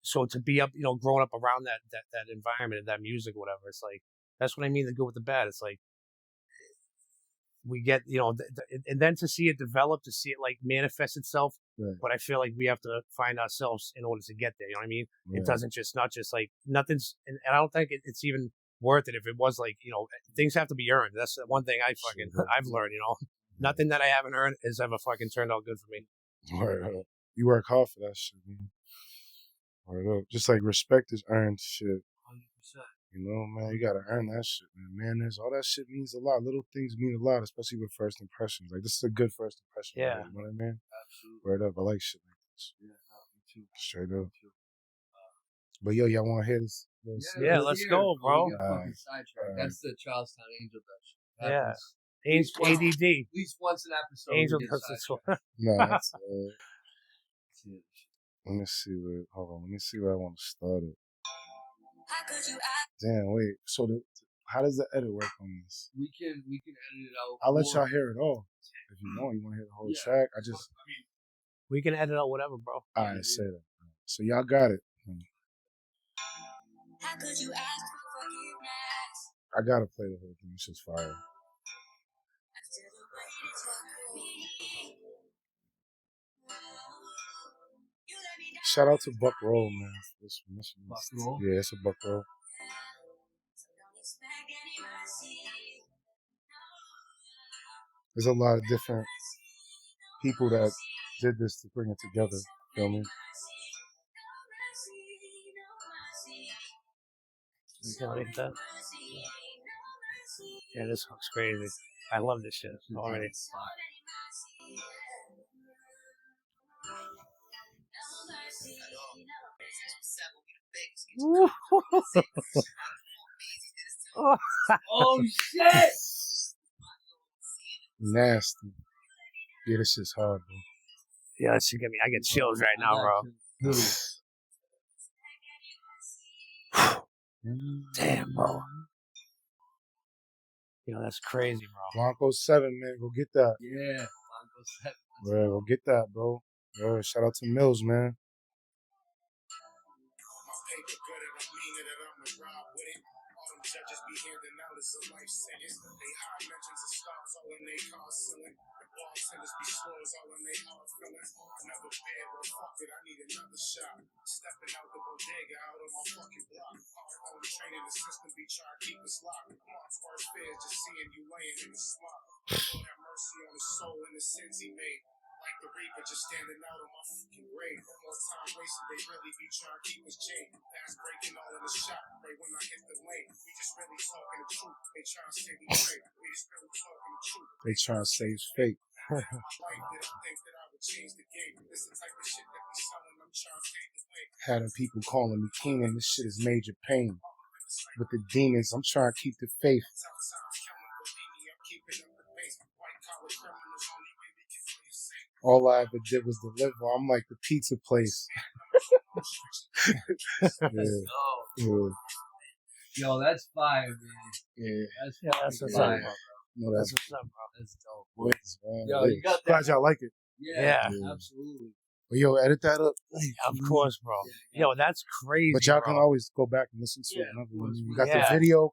So to be up, you know, growing up around that environment and that music, whatever, it's like that's what I mean. The good with the bad. It's like we get, you know, and then to see it develop, to see it like manifest itself. Right. But I feel like we have to find ourselves in order to get there. You know what I mean? Right. It doesn't not just like nothing's, and I don't think it's even worth it if it was like, you know, things have to be earned. That's the one thing I've learned, you know, nothing that I haven't earned has ever fucking turned out good for me. Right. You work hard for that shit, man. Right up. Just like respect is earned shit. 100%. You know, man, you gotta earn that shit, man. Manners, all that shit means a lot. Little things mean a lot, especially with first impressions. Like, this is a good first impression. Yeah. Right? You know what I mean? Absolutely. Right up. I like shit like this. Yeah, no, me too. Straight up. But yo, y'all want to hear this? Yeah, let's go, bro. That's the Charlestown Angel Dutch. Yeah. ADD. At least once an episode. Angel does this one. No, that's let me see where I want to start it. Damn, wait. So how does the edit work on this? We can edit it out. I'll let y'all hear it all. If you want to hear the whole track. We can edit out whatever, bro. All right, say that. So y'all got it. How could you ask for forgiveness? I gotta play the whole thing. It's just fire. Shout out to Buck Roll, man. This Buck Roll? Yeah, it's a Buck Roll. There's a lot of different people that did this to bring it together. Feel me? You like that? Yeah, this hook's crazy. I love this shit already. Oh shit! Nasty. Yeah, this shit's hard, bro. Yeah, that shit get me. I get chills right now, bro. Damn, bro. You know, that's crazy, bro. Blanco 7, man. Go get that. Yeah, Blanco 7. Bro, go get that, bro. Yo, shout out to Millyz, man. Judges be handing out as a life sentence. They high mentions of stars all in they car ceiling. The bartenders be slows all in they hard feelings. Never bad, but fuck it, I need another shot. Stepping out the bodega out on my fucking block. Hard training the system be trying to keep us locked. Mark's worst fear just seeing you laying in the slop. Lord have mercy on his soul and the sins he made. Like the Reaper just standing out on my fucking grave. No more time wasted, they really be trying to keep us chained. Fast breaking all in the shot, right when I hit the lane. We just really talking the truth. They trying to save me fake. We just really talking the truth. They trying to save fake. My life did I think that I would change the game. This is the type of shit that we selling. I'm trying to fade the way. Having people calling me Keenan, this shit is major pain. With the demons, I'm trying to keep the faith. All I ever did was deliver. I'm like the pizza place. Yeah. Yo, that's fire, man. Yeah. That's what's fire. up, No, That's that's what's up, bro. That's dope. wins, man. Yo, you got that. Glad y'all like it. Yeah, Yeah. absolutely. But yo, edit that up. Of course, bro. Yo, that's crazy. But y'all bro. can always go back and listen to it. Yeah, of course. You got Yeah. the video.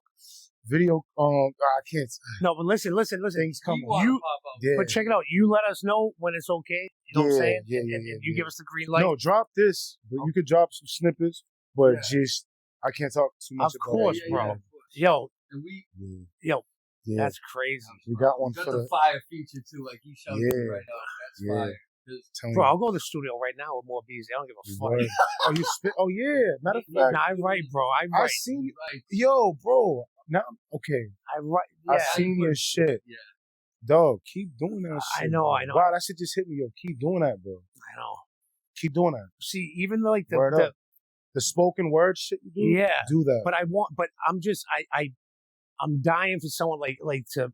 I can't. No, but listen. Things coming. You- Yeah. But check it out. You let us know when it's okay. You know what I'm saying? Yeah, and yeah, you yeah. give us the green light. No, drop this. But you could drop some snippets, but just I can't talk too much Of about course, it. bro. of course. Yo, And we Yeah. yo, Yeah. that's crazy. We got one got for the the fire feature too, like you showed me Yeah. right now. That's Yeah. fire. 'Cause telling Bro, you. I'll go to the studio right now with Mort Beazy. I don't give a fuck. Word. Oh, you spit? Oh, yeah. Matter of fact, Nah, I write, bro. I I write. seen you. Right. Yo, bro. Now, okay. I write. I Yeah. seen your shit. Yeah. Dog, keep doing that I shit. know, bro. I know. Wow, that shit just hit me. Yo, keep doing that, bro. I know. Keep doing that. See, even like Word the up. The spoken word shit you do. Yeah. Do that. but I'm just I'm dying for someone like to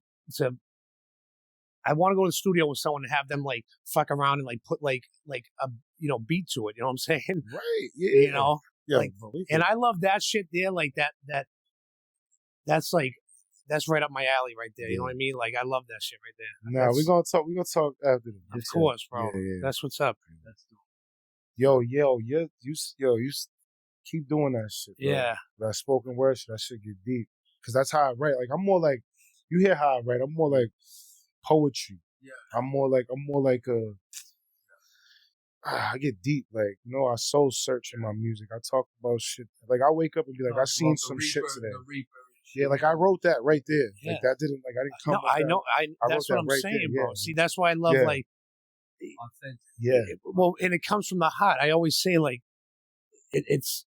I want to go to the studio with someone and have them like fuck around and like put like a beat to it. You know what I'm saying? Right. Yeah. You know, Yeah, like, bro, we and could- I love that shit there. Like that's like that's right up my alley right there. You know what I mean? Like I love that shit right there. Nah, we're gonna talk. We're gonna talk after this. Of course, bro. Yeah, yeah. That's what's up. That's dope. You keep doing that shit. Bro. Yeah. That spoken word shit. That shit get deep. Cause that's how I write. Like I'm more like, you hear how I write. I'm more like poetry. Yeah. I'm more like I get deep. Like, I soul search in my music. I talk about shit. Like I wake up and be like, I seen some shit today. The Reaper. Yeah, like I wrote that right there. Yeah. Like that didn't I didn't come. No, with I that. know. I That's wrote what I'm that right saying, there, bro. yeah. See, that's why I love Yeah. like. Authentic. Yeah. Well, and it comes from the heart. I always say like, it's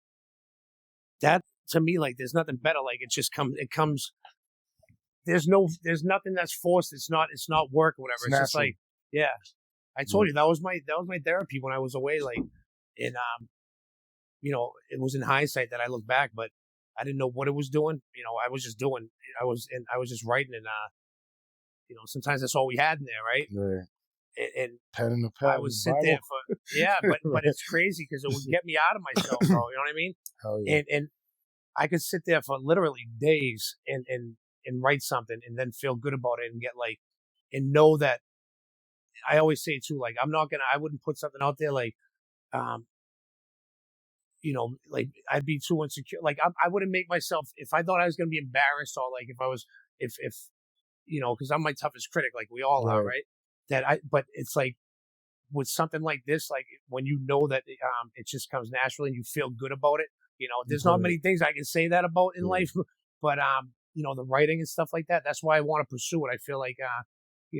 that to me. Like, there's nothing better. Like, it just comes. It comes. There's nothing that's forced. It's not work or whatever. It's just natural. like, yeah. I told you that was my therapy when I was away. Like, and it was in hindsight that I look back, but I didn't know what it was doing. I was just doing. I was just writing, and sometimes that's all we had in there, right? Yeah. And Pen in the pad. I would sit there for but it's crazy because it would get me out of myself, bro. You know what I mean? Hell yeah. And I could sit there for literally days and write something and then feel good about it and get like and know that I always say too, like I wouldn't put something out there like like I'd be too insecure. Like I wouldn't make myself if I thought I was gonna be embarrassed or like if I was if because I'm my toughest critic, like we all are, right? But it's like with something like this, like when you know that it just comes naturally and you feel good about it. There's not many things I can say that about in life, but the writing and stuff like that. That's why I want to pursue it. I feel like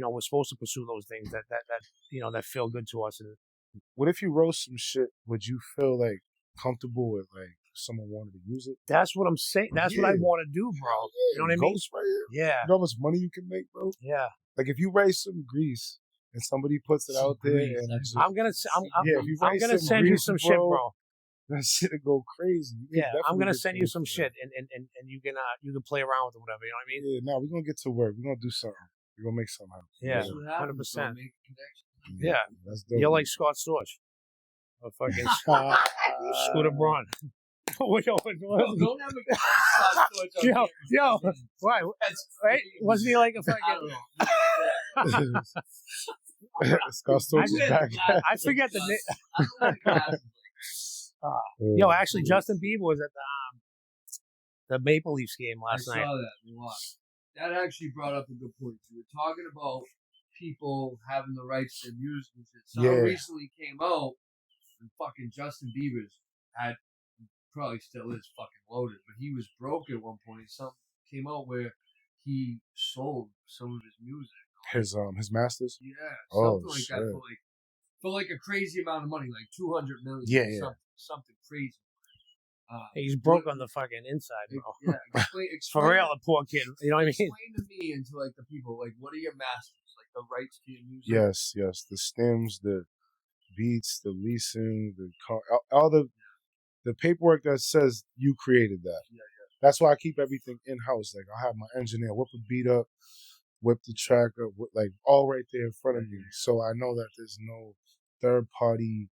we're supposed to pursue those things that that feel good to us. And What if you wrote some shit? Would you feel like comfortable with like if someone wanted to use it? that's what I'm saying. That's what I Yeah. want to do, bro. You know what I mean? Ghostwriter. Yeah, You know how much money you can make, bro? yeah. Like if you write some grease and somebody puts it out there, Grease, and that's I'm gonna yeah, if you I'm write gonna some send you grease, some shit, bro. that shit'll go crazy. You can Yeah, I'm definitely gonna get send you paid some for shit, that. and you can play around with it, whatever. You know what I mean? Yeah, now we're gonna get to work. We're gonna do something. We're gonna make something happen. Yeah, That's what happens, bro. 100%. Make a connection. Yeah. That's dope. You're like Scott Storch, a fucking Scooter Braun. What- Don't have a shot torch on yo, yo, camera. why? That's Right? Wasn't he like a I fucking? don't know. Scott Storch is back. I forget the name. I don't like glasses. Yo, actually, Justin Bieber was at the Maple Leafs game I last saw night. that. We watched. That actually brought up a good point. We were talking about people having the rights to music and shit. So Yeah. recently came out, and fucking Justin Bieber's had, probably still is fucking loaded, but he was broke at one point. Something came out where he sold some of his music. His masters. Yeah, Oh, something like shit. that for like a crazy amount of money, like 200 million. Yeah. Something crazy. He's broke on the fucking inside, bro. Yeah, explain For real, the poor kid. You know what I mean? Explain to me and to like the people, like what are your masters? Like the rights to your music? Yes. The stems, the beats, the leasing, all the paperwork that says you created that. Yeah. That's why I keep everything in house. Like I have my engineer whip a beat up, whip the track up, like all right there in front of me, so I know that there's no third party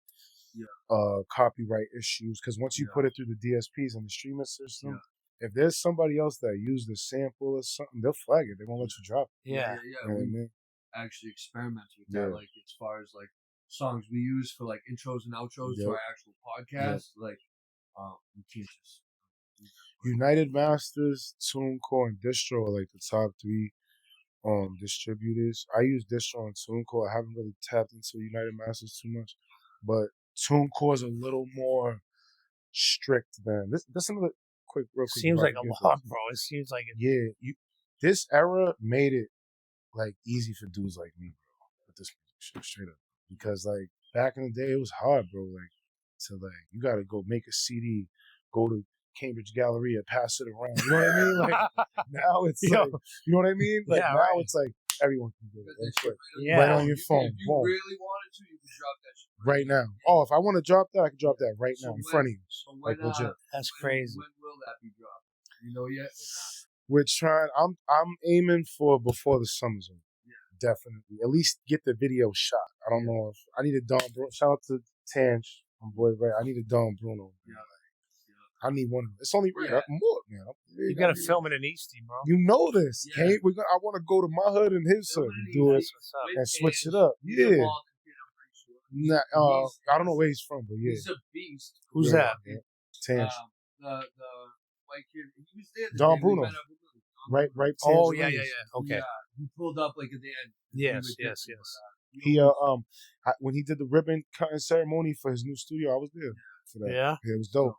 copyright issues. Because once you put it through the DSPs and the streaming system, if there's somebody else that used a sample or something, they'll flag it. They won't let you drop it. Yeah. You know what I mean? Actually experiment with that, like as far as like songs we use for like intros and outros to our actual podcast, like we can't just. United Masters, TuneCore, and Distro are like the top three distributors. I use Distro and TuneCore. I haven't really tapped into United Masters too much, but TuneCore is a little more strict than this. That's another real quick. Seems like a lot, bro. It seems like this era made it like easy for dudes like me, bro. With this shit straight up, because like back in the day, it was hard, bro. Like to like you got to go make a CD, go to Cambridge Galleria, pass it around. You know what I mean? Like now it's like, you know what I mean? Like now it's like everyone can do it. Right on your phone. If you really wanted to, you could drop that shit right now. Oh, if I want to drop that, I can drop that right now in front of you. So when, Like legit. That's crazy. When will that be dropped? You know yet? We're trying. I'm aiming for before the summer's over. Yeah, definitely. At least get the video shot. I don't know if I need a Don Bruno. Shout out to Tange, my boy. Right, I need a Don Bruno. Yeah. I need one. It's only right. I'm more, man. You gotta film it in Eastie, bro. You know this. Yeah. Kate, I want to go to my hood and his hood and do it and switch it up. Yeah. Nah, I don't know where he's from, but yeah. He's a beast. Who's that? Yeah. Tange. The white kid. He was there. Don Bruno. Right. Oh yeah. Okay. Yeah, he pulled up like at the end. Yes. He when he did the ribbon cutting ceremony for his new studio, I was there for that. Yeah. It was dope.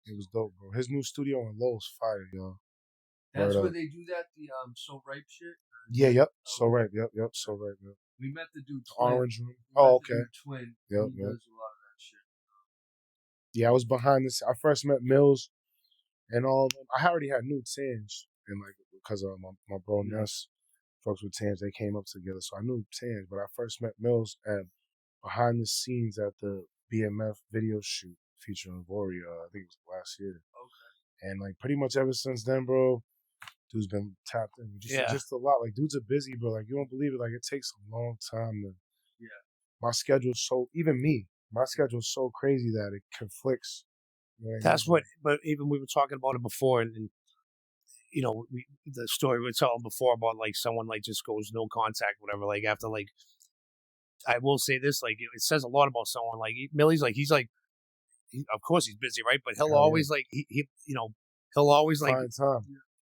It was dope, bro. His new studio in Lowell's fire, y'all. That's where they do that, the So Ripe shit? Yeah, yep. So Ripe, yep. So Ripe, yep. We met the dude Twin. Orange Room. Oh, okay. Twin. Yep, He does a lot of that shit. Yeah, I was behind this. I first met Millyz and all of them. I already had new Tange, and like because of my bro Ness, folks with Tange, they came up together. So I knew Tange, but I first met Millyz and behind the scenes at the BMF video shoot featuring Warrior. I think it was last year. Okay. And like pretty much ever since then, bro, dude's been tapped in. Just a lot. Like dudes are busy, bro. Like you don't believe it. Like it takes a long time to. Yeah. My schedule's so my schedule's so crazy that it conflicts. You know That's what. But even we were talking about it before, and you know the story we were telling before about like someone like just goes no contact, whatever. Like after like, I will say this, like it says a lot about someone. Like Millyz, like he's like. Of course he's busy, right? But he'll always like he'll always like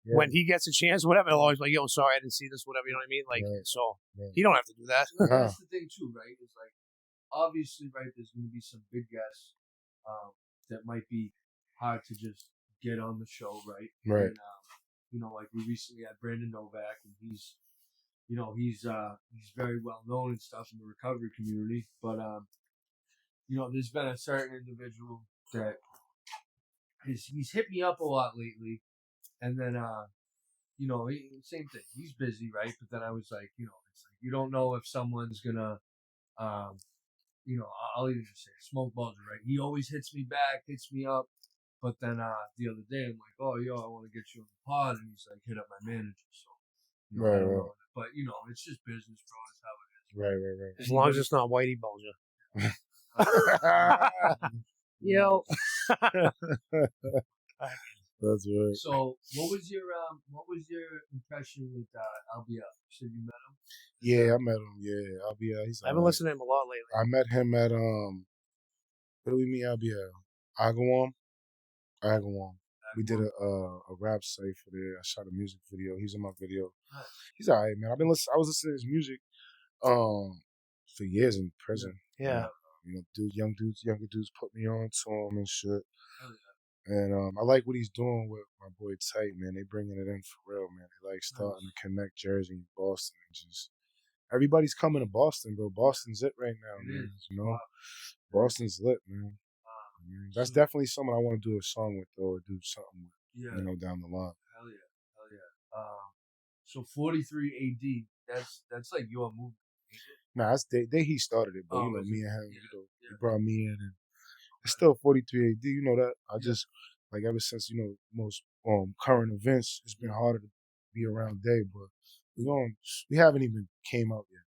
when he gets a chance, whatever. He'll always like, yo, sorry, I didn't see this, whatever. You know what I mean? Like, so he don't have to do that. That's the thing too, right? It's like obviously, right? There's going to be some big guests that might be hard to just get on the show, right? Right. And, like we recently had Brandon Novak, and he's you know, he's very well known and stuff in the recovery community. But you know, there's been a certain individual that he's hit me up a lot lately, and then you know, same thing. He's busy, right? But then I was like, you know, it's like you don't know if someone's gonna, you know, I'll even just say Smoke Bulger, right? He always hits me back, hits me up. But then the other day, I'm like, oh, yo, I want to get you on the pod, and he's like, hit up my manager. So, you know, I don't know. But you know, it's just business, bro. It's how it is. Right. As long as it's not Whitey Bulger. Yo. That's right. So, what was your impression with LBL? You said you met him? Yeah, I met him. Yeah, LBL. He's I've been listening to him a lot lately. I met him at where did we meet LBL? Agawam. We did a rap site for there. I shot a music video. He's in my video. He's alright, man. I was listening to his music for years in prison. Yeah. You know, younger dudes put me on to him and shit. And I like what he's doing with my boy Tight, man. They bringing it in for real, man. They like starting to connect Jersey and Boston. And just everybody's coming to Boston, bro. Boston's it right now, man. You know, Boston's lit, man. That's definitely someone I want to do a song with, though, or do something with, you know, down the line. Hell yeah. So 43 AD, that's like your movement. Nah, that's day he started it, but you know, me and him, you know, he brought me in, and it's still 43 AD. You know that. I just like ever since, you know, most current events, it's been harder to be around day, but we haven't even came out yet.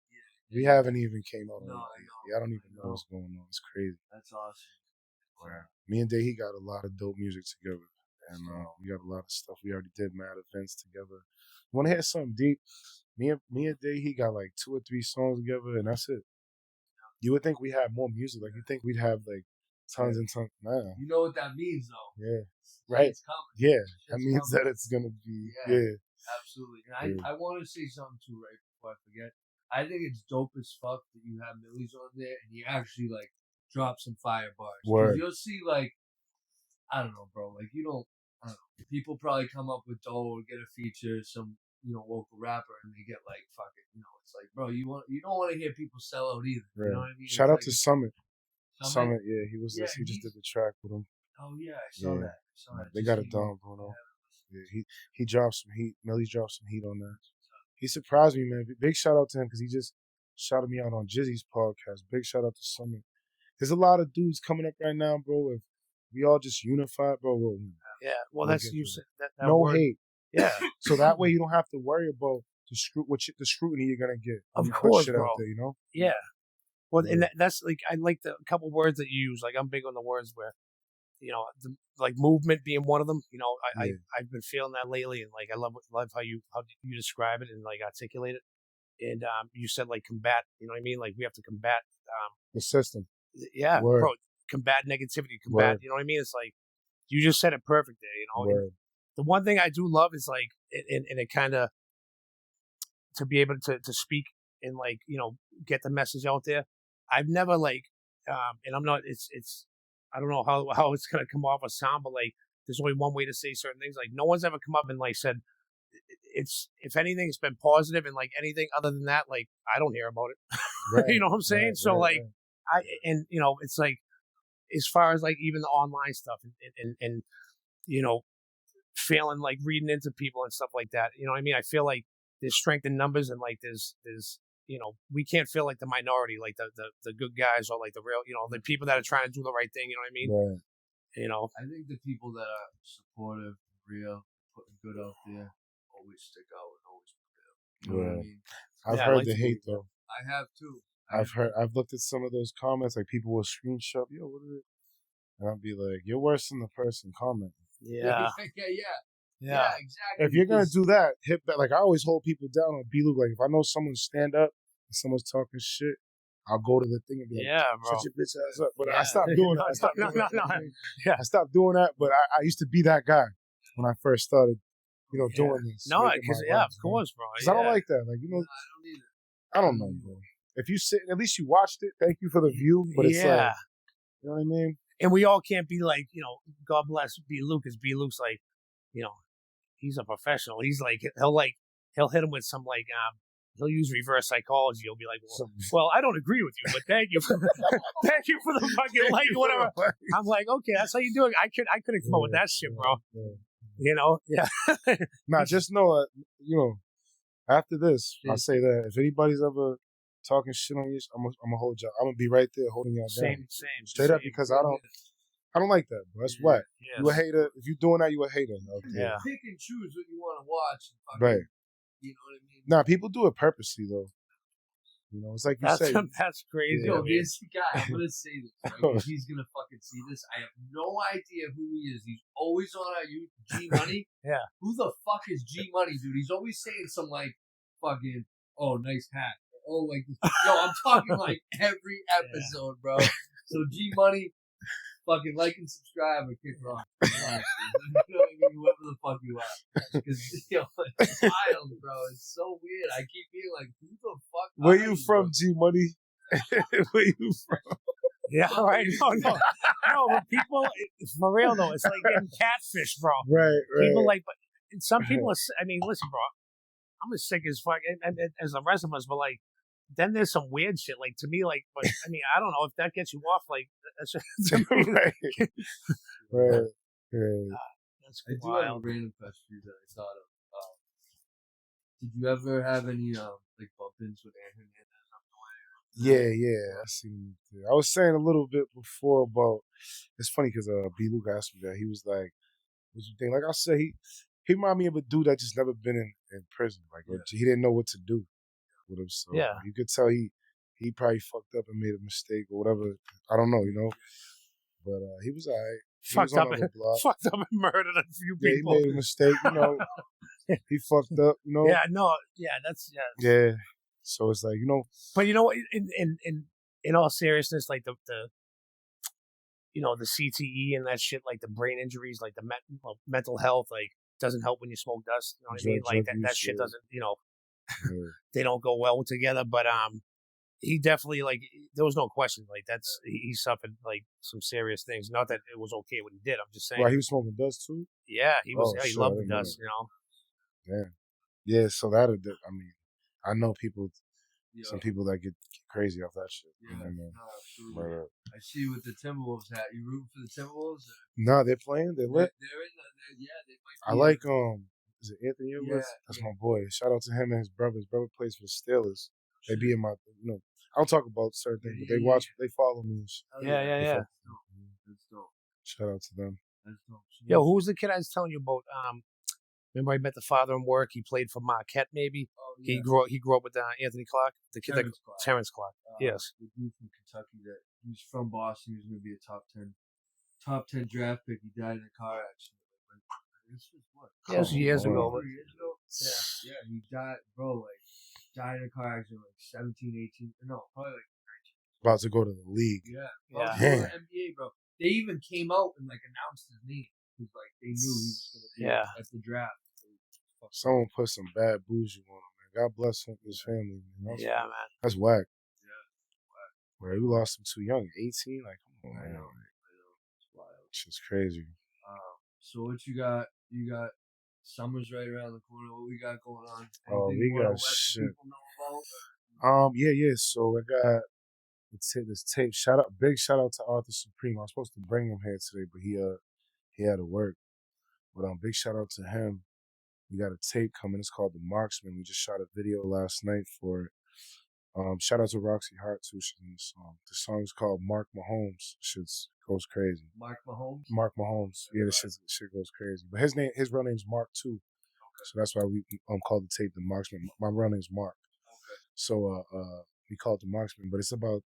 We haven't even came out. No, I know. Yeah, I don't even know what's going on. It's crazy. That's awesome. Yeah. Me and Day, he got a lot of dope music together, and we got a lot of stuff. We already did mad events together. You want to hear something deep? Me and Day, he got like 2 or 3 songs together, and that's it. You would think we had more music. Like, you think we'd have like tons and tons. Nah. You know what that means, though. Yeah. Right. It's coming. Yeah. That It's means coming. that it's gonna be. Yeah. Yeah. Absolutely. And I want to say something too, right before I forget. I think it's dope as fuck that you have Millyz on there and you actually like drop some fire bars. Word. You'll see like, I don't know, bro. Like I don't know. People probably come up with dough or get a feature, some, you know, local rapper, and they get like fucking, you know, it's like, bro, you don't want to hear people sell out either. Right. You know what I mean? Shout out like, to Summit. Summit? Yeah, he was. Yeah, He just did the track with him. Oh yeah, I saw Yeah. that. They got it done, Bruno. Yeah, he dropped some heat. Millyz dropped some heat on that. He surprised me, man. Big shout out to him because he just shouted me out on Jizzy's podcast. Big shout out to Summit. There's a lot of dudes coming up right now, bro. If we all just unified, bro. Yeah. Well, that's you said that no word. hate. Yeah. So that way you don't have to worry about the scrutiny you're gonna get. when Of you put course, shit bro. out there, you know. Yeah. Well, and that's like I like the couple words that you use. Like I'm big on the words where, you know, like movement being one of them. You know, I've been feeling that lately, and like I love how you describe it and like articulate it. And you said like combat. You know what I mean? Like we have to combat the system. Yeah, Word. bro. Combat negativity. Combat. Word. You know what I mean? It's like you just said it perfect there. You know. Word. The one thing I do love is like, and it kind of to be able to speak and like, you know, get the message out there. I've never like, and I'm not. It's. I don't know how it's gonna come off or sound, but like, there's only one way to say certain things. Like, no one's ever come up and like said, it's. If anything, it's been positive, and like anything other than that, like I don't hear about it. Right, you know what I'm saying? right, So right, like, right. and you know, it's like, as far as like even the online stuff and you know, feeling like reading into people and stuff like that. You know what I mean? I feel like there's strength in numbers, and like there's you know, we can't feel like the minority, like the good guys or like the real, you know, the people that are trying to do the right thing. You know what I mean? Right. You know, I think the people that are supportive, real, putting good out there, always stick out and always prevail. You know what I mean? I've Yeah, I heard like the to hate believe though. I have too. I've looked at some of those comments, like people will screenshot, yo, what is it? And I'll be like, you're worse than the person commenting. yeah, Yeah, exactly. If you're gonna do that, hit back. Like I always hold people down on B-Loop. Like if I know someone's stand up and someone's talking shit, I'll go to the thing and be like, yeah, bro. shut your bitch ass up. But Yeah. I stopped doing that. I stopped No, doing no, that. no. Yeah. I stopped doing that, but I used to be that guy when I first started, you know, doing this. No, making because my yeah, raps, of man. course, bro. 'Cause I don't like that. Like, you know, I don't either. I don't know, bro. If you sit, at least you watched it. Thank you for the view. But it's like, you know what I mean? And we all can't be like, you know, God bless B. Luke, because B. Luke's like, you know, he's a professional. He's like, he'll hit him with some like, he'll use reverse psychology. He'll be like, well, I don't agree with you, but thank you for thank you for the fucking like whatever. I'm like, okay, that's how you do it. I could have come up with that shit, bro. You know, yeah. Nah, just know, after this, I'll say that if anybody's ever talking shit on you, I'm gonna hold y'all. I'm gonna be right there holding y'all down. Same. Straight up, because I don't like that, bro. That's whack. Yes. You a hater. If you doing that, you a hater. Yeah. Pick and choose what you want to watch. Right. You know what I mean? Nah, people do it purposely though. You know, it's like you say. That's crazy. Yo, this guy, I'm gonna say this. Right? If he's gonna fucking see this, I have no idea who he is. He's always on our G Money. Yeah. Who the fuck is G Money, dude? He's always saying some like fucking, oh, nice hat. Oh, like, yo, I'm talking like every episode, bro. So G Money, fucking like and subscribe or kick rock. You know what I mean? Whoever the fuck you are. Because, yo, it's wild, bro. It's so weird. I keep being like, who the fuck Where you from, G Money? Where you from? Yeah, right. No, but people, for real though, it's like getting catfish, bro. Right. People like, but some people are, I mean, listen, bro, I'm as sick as fuck, and as the rest of us, but like, then there's some weird shit, like, to me, like, but I mean, I don't know if that gets you off, like, that's just, right. that's I do have a wild. random question for you that I thought of. Did you ever have any like bump-ins with Aaron Hernandez? Yeah. I seen it. I was saying a little bit before about. It's funny because B. Luke asked me that. He was like, "What you think?" Like I said, he reminded me of a dude that just never been in prison. Like he didn't know what to do with him. So you could tell he probably fucked up and made a mistake or whatever. I don't know, But he was alright. Fucked up and murdered a few people. Yeah, he made a mistake, He fucked up, Yeah, no, yeah, that's Yeah. So it's like, But you know what? In all seriousness, like the CTE and that shit, like the brain injuries, like the mental health, like doesn't help when you smoke dust. You know what I mean? Like that shit doesn't, they don't go well together. But he definitely, like, there was no question, like he suffered like some serious things. Not that it was okay what he did. I'm just saying. Well, he was smoking dust too. Yeah, he was. Oh, he shit, loved the dust. Yeah. So I know people. Some people that get crazy off that shit. Yeah, absolutely. I see with the Timberwolves hat. You rooting for the Timberwolves? No, they're playing. They're lit. They're in the, they might be. I like is it Anthony Edwards? Yeah, That's my boy. Shout out to him and his brother. His brother plays for the Steelers. They be in my, I don't talk about certain things, but they follow me. And shit. Yeah. That's dope. Shout out to them. That's dope. Yo, who was the kid I was telling you about? Remember I met the father in work. He played for Marquette, maybe. Oh, yeah. He grew up with Anthony Clark, the kid Terrence Clark. Yes. The dude from Kentucky that he was from Boston. He was going to be a top 10 draft pick. He died in a car accident. This was what? Yeah, it was years ago. 4 years ago. Yeah. He died, bro. Like died in a car accident, like 17, 18. No, probably like 19. About to go to the league. Yeah. Yeah. The NBA, bro. They even came out and like announced his name. Because like they knew he was going to be at the draft. Someone put some bad bougie on him, man. God bless him, his family, man. Man. That's whack. Yeah, whack. Where we lost him too young, 18. Like, come on, I man. know. It's wild. It's just crazy. So what you got? You got summer's right around the corner. What we got going on? Oh, Anything we you wanna got let the shit. people know about? Yeah. So I got this tape. Big shout out to Arthur Supreme. I was supposed to bring him here today, but he had to work. But big shout out to him. We got a tape coming. It's called The Marksman. We just shot a video last night for it. Shout out to Roxy Hart too. She's in the song. The song is called Mark Mahomes. Shit goes crazy. Mark Mahomes. Mark Mahomes. Yeah, the shit goes crazy. But his real name's Mark too. Okay. So that's why we called the tape The Marksman. My real name's Mark. Okay. So we call it The Marksman. But it's about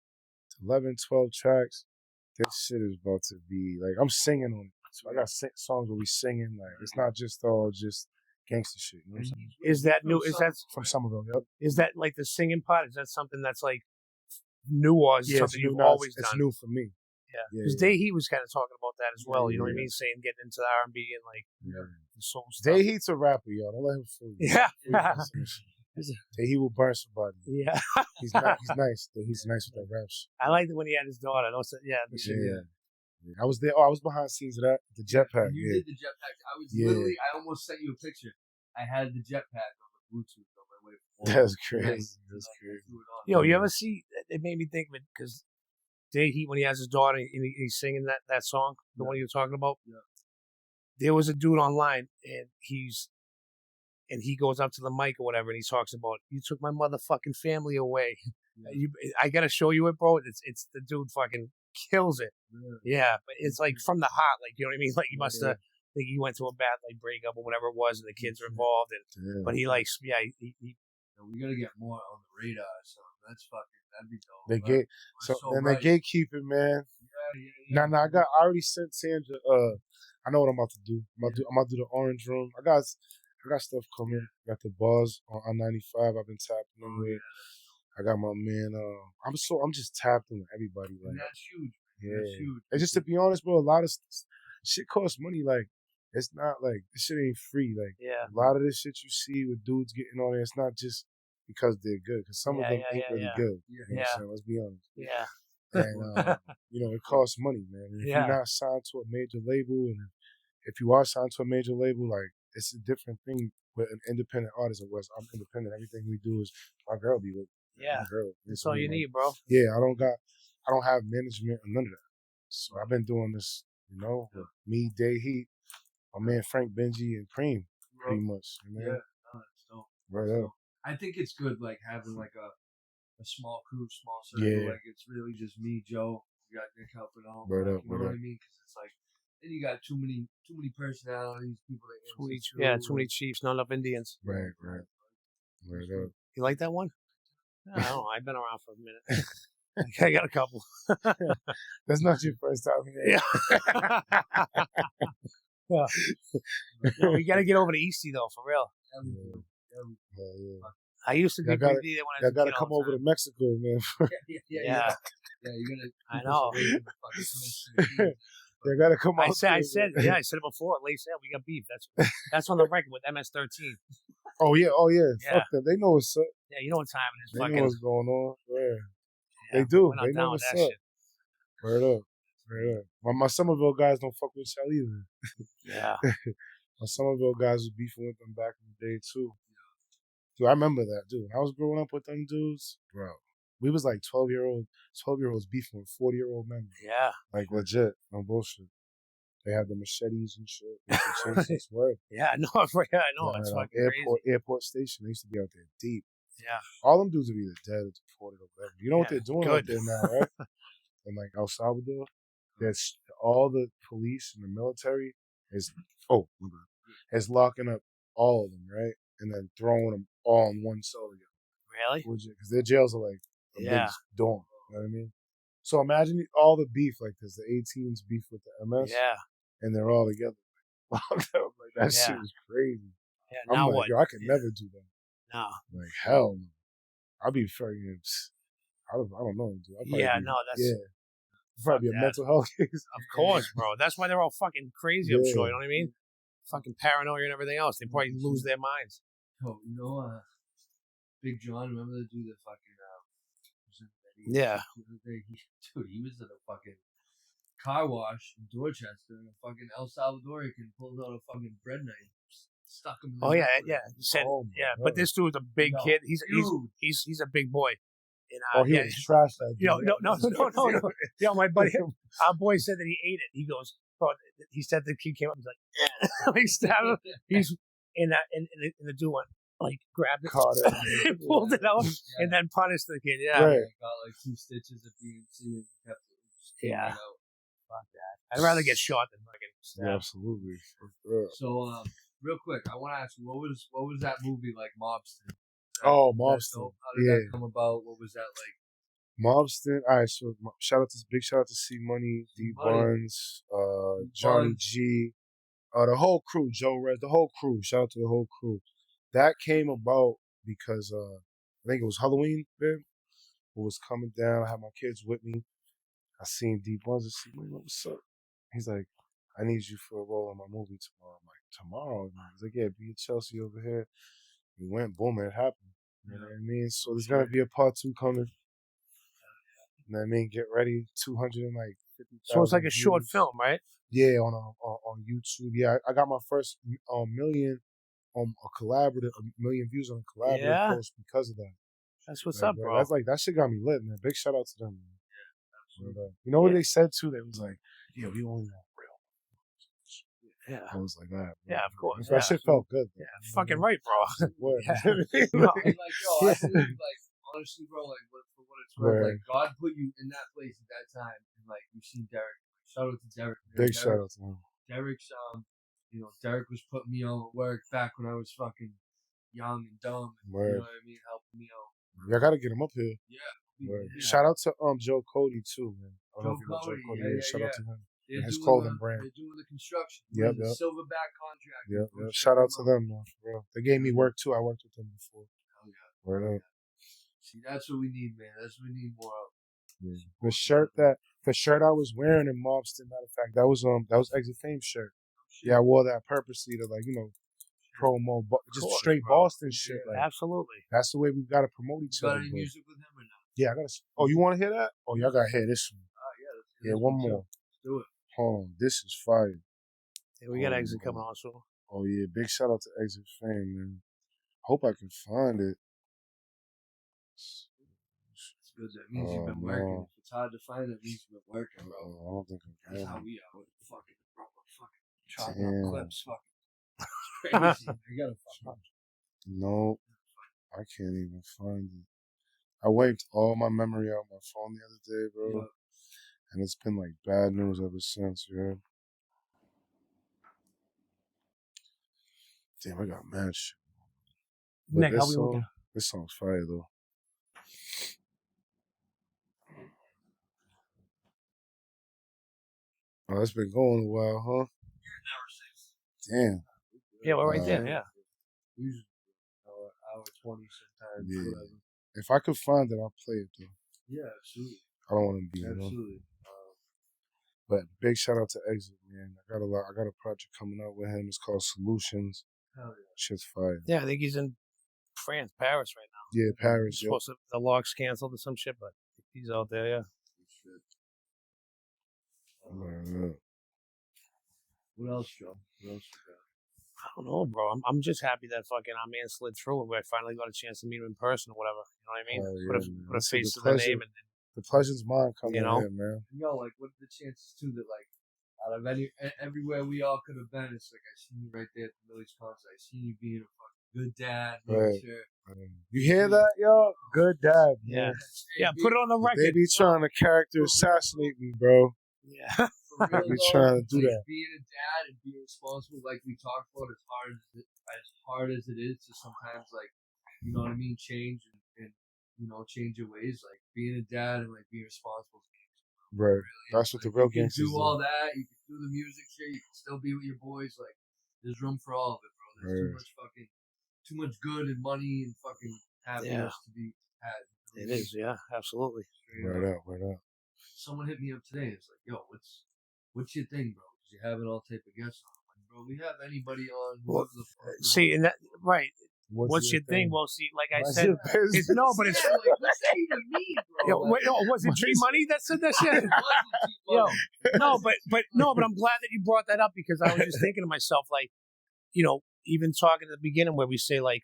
11, 12 tracks. This shit is about to be like, I'm singing on it. So I got songs where we singing. Like, it's not just all just gangster shit. You know what I'm saying? Is that new? Is that from Somerville? Yep. Is that like the singing part? Is that something that's like new, or is it something you've always done? It's new for me. Yeah, because he was kind of talking about that as well. You know what I mean? Saying getting into the R&B and like the soul stuff. Day Heat's a rapper, y'all. Don't let him fool you. Yeah. He will burn somebody. Yeah. He's nice. He's nice with that rap shit. I liked it when he had his daughter. Yeah. I was there. I was behind the scenes of that. The jetpack. You did the jetpack. I was literally. I almost sent you a picture. I had the jetpack on the Bluetooth on my way from That's crazy. That's crazy. Yo, you ever see? It made me think of it because Day Heat, when he has his daughter and he's singing that song, the one you were talking about. Yeah. There was a dude online, and he goes up to the mic or whatever, and he talks about, you took my motherfucking family away. I gotta show you it, bro. It's the dude fucking kills it. Yeah, but it's like from the heart, like, you know what I mean? Like, you must have think he went through a bad like breakup or whatever it was, and the kids are involved, and but he likes he we gotta get more on the radar. So that's fucking that'd be dope. They get they gatekeep it, man. Yeah. Nah, I already sent Sandra. I know what I'm about to do. I'm about to do the orange room. I got stuff coming. Got the bars on 95. I've been tapping them with. I got my man. I'm just tapping with everybody. Like, and that's huge. Yeah. That's huge. And just to be honest, bro, a lot of shit costs money. Like, it's not like this shit ain't free. Like, a lot of this shit you see with dudes getting on there, it's not just because they're good. Because some of them ain't really good. You know what I'm saying? Let's be honest. Yeah. And it costs money, man. And if you're not signed to a major label, and if you are signed to a major label, like, it's a different thing with an independent artist. Or I'm independent. Everything we do is my girl be with. Yeah. My girl. That's all you need, bro. Yeah, I don't have management or none of that. So I've been doing this, with me, Day Heat, my man Frank Benji, and Cream, pretty much. You know? Yeah, no, that's dope. Right up. I think it's good, like, having like a small crew, small circle. Yeah. Like, it's really just me, Joe. You got Nick helping out. Right up. You know what I mean? Because it's like, then you got too many personalities, people that too many chiefs, not enough Indians. Right up. You like that one? I don't know. I've been around for a minute. I got a couple. That's not your first time here. Yeah. No, we got to get over to Eastie, though, for real. Yeah. I used to be there when I was a kid. Gotta come over to Mexico, man. Yeah, you're gonna. I know. They gotta come out. I said it before. Late said we got beef. That's on the record with MS-13. Oh yeah. Fuck them. They know what's up. Yeah, you know what time it is. They know what's going on. Yeah. They do. They know what's up. Word up. My Somerville guys don't fuck with y'all either. Yeah. My Somerville guys was beefing with them back in the day too. Dude, I remember that, dude. When I was growing up with them dudes, bro. We was like 12-year-olds beefing with 40-year-old men. Yeah. Like, legit. No bullshit. They had the machetes and shit. Yeah, no, I know. It's fucking crazy. Airport station. They used to be out there deep. Yeah. All them dudes are either dead or deported or whatever. You know what they're doing out there now, right? In like El Salvador, that's all the police and the military is locking up all of them, right? And then throwing them all in one cell together. Really? Because their jails are like a big dorm. You know what I mean? So imagine all the beef, like there's the 18s beef with the MS. Yeah. And they're all together. Like, that shit is crazy. Yeah, I'm now like, what? yo, I could never do that. No. Like, hell no. I'll be fucking, I don't know. Dude. That's probably be a mental health case. Of course, bro. That's why they're all fucking crazy, I'm sure. You know what I mean? Fucking paranoia and everything else. They probably lose their minds. Oh, Big John, remember the dude that fucking Yeah. He was at a fucking car wash in Dorchester, and a fucking El Salvadorian pulled out a fucking bread knife, stuck him. You said, but this dude's a big kid. He's a big boy. And, he was trash that dude. No. Yo, my buddy, our boy said that he ate it. He goes, bro, he said the kid came up, he's like, he stabbed him. He's and the dude went, like, grabbed it, caught it, pulled it out, and then punished the kid. Yeah. Right. Got like 2 stitches at BMC and kept it. Yeah. Fuck that. I'd rather get shot than fucking stabbed. Yeah, absolutely. So, real quick, I want to ask you, what was that movie like, Mobster? Mobster. How did that come about? What was that like? Mobster. All right, so big shout out to C Money, D Buns, Johnny G, the whole crew, Joe Rez, the whole crew. Shout out to the whole crew. That came about because I think it was Halloween, babe. It was coming down. I had my kids with me. I seen D Buns and C Money. What's up? He's like, I need you for a role in my movie tomorrow. I'm like, tomorrow? He's like, yeah, be at Chelsea over here. We went, boom, it happened. You know what I mean? So there's gonna be a part 2 coming. You know what I mean? Get ready. 250,000. So it's like a short film, right? Yeah, on YouTube. Yeah, I got my first million a collaborative, a million views on a collaborative Yeah. post because of that. That's what's Like, up, bro. That's like that shit got me lit, man. Big shout out to them, man. You know what they said too? They was like, "Yeah, we only want real." Yeah. I was like, "That, Yeah, of course. That shit felt good. Though. Yeah, fucking right, bro. Word. Yeah. No, and like, yo, I believe, like, honestly, bro, like, for what it's worth, like, God put you in that place at that time, and like, you've seen Derek. Shout out to Derek. Big shout out to him. Derek's, Derek was putting me on with work back when I was fucking young and dumb, and, you know what I mean, helping me out. I gotta get him up here. Yeah. Shout out to Joe Cody too, man. I don't know Joe if you know Cody, Joe Cody. yeah, Shout out to him. They're His doing clothing brand. They're doing the construction. Yep, The yep. silverback contract. Yep. Shout out to them, man. For real. They gave me work too. I worked with them before. Hell yeah. Word up. See, that's what we need, man. That's what we need more of. Yeah. The shirt I was wearing in Mobston, matter of fact, that was Exit Fame shirt. Yeah, I wore that purposely to promo, just straight Boston shit. Like, Absolutely. that's the way we gotta promote each You got other. any music with him or not? Yeah, I gotta. Oh, you want to hear that? Oh, y'all gotta hear this one. Yeah, One more. Let's do it. Hold on, this is fire. Yeah, we got Exit coming on soon. Oh yeah, big shout out to Exit Fame, man. Hope I can find it. It's good. That means you've been working. If it's hard to find, it means you've been working, bro. I don't think I can. That's how we are with fucking chopping Damn. up clips. Fucking crazy. You gotta fucking. No, I can't even find it. I wiped all my memory out of my phone the other day, bro. Yeah. And it's been like bad news ever since, yeah. Damn, I got mad shit. But Nick, how we looking? This song's fire though. Oh, it's been going a while, huh? Damn. Yeah, we're right there, yeah. Usually hour 20 sometimes. Yeah. Whatever. If I could find it, I'll play it though. Yeah, absolutely. I don't want to be, Absolutely. But big shout out to Exit, man. I got a project coming out with him. It's called Solutions. Hell yeah. Shit's fire. Yeah, I think he's in France, Paris right now. Yeah, Paris. He's supposed to, the log's canceled or some shit, but he's out there, yeah. What else, Joe? What else you got? I don't know, bro. I'm just happy that fucking our man slid through and we finally got a chance to meet him in person or whatever. You know what I mean? Yeah, put a face to the the name. And the pleasure's mine coming You know? in, man. Yo, like, what are the chances too that like out of everywhere we all could have been, it's like I seen you right there at the Millyz concert. I seen you being a fucking good dad. Right. Sure. You hear that, yo? Good dad, yeah. man. Yeah, put it on the record. They be trying to character assassinate me, bro. Yeah. For real, They though, trying to do like, that. Being a dad and being responsible, like we talked about, as hard as it is to sometimes, like, you know what I mean, change and change your ways. Like being a dad and like being responsible. Right. That's what the real You can gangsters do all that. You can do the music shit. You can still be with your boys. Like, there's room for all of it, bro. There's too much good and money and fucking happiness to be had. It is, yeah, absolutely. Right up. Someone hit me up today. It's like, yo, what's your thing, bro? Because you have it all type of guests on. Like, bro, we have anybody on. Well, the fuck see, and that right. What's your thing? Well, see, like I said, it's no, but it's. Yeah, like, what's that even mean, bro? Yo, wait, was it G Money that said that shit? Yo, no, but I'm glad that you brought that up because I was just thinking to myself, like, even talking at the beginning where we say like,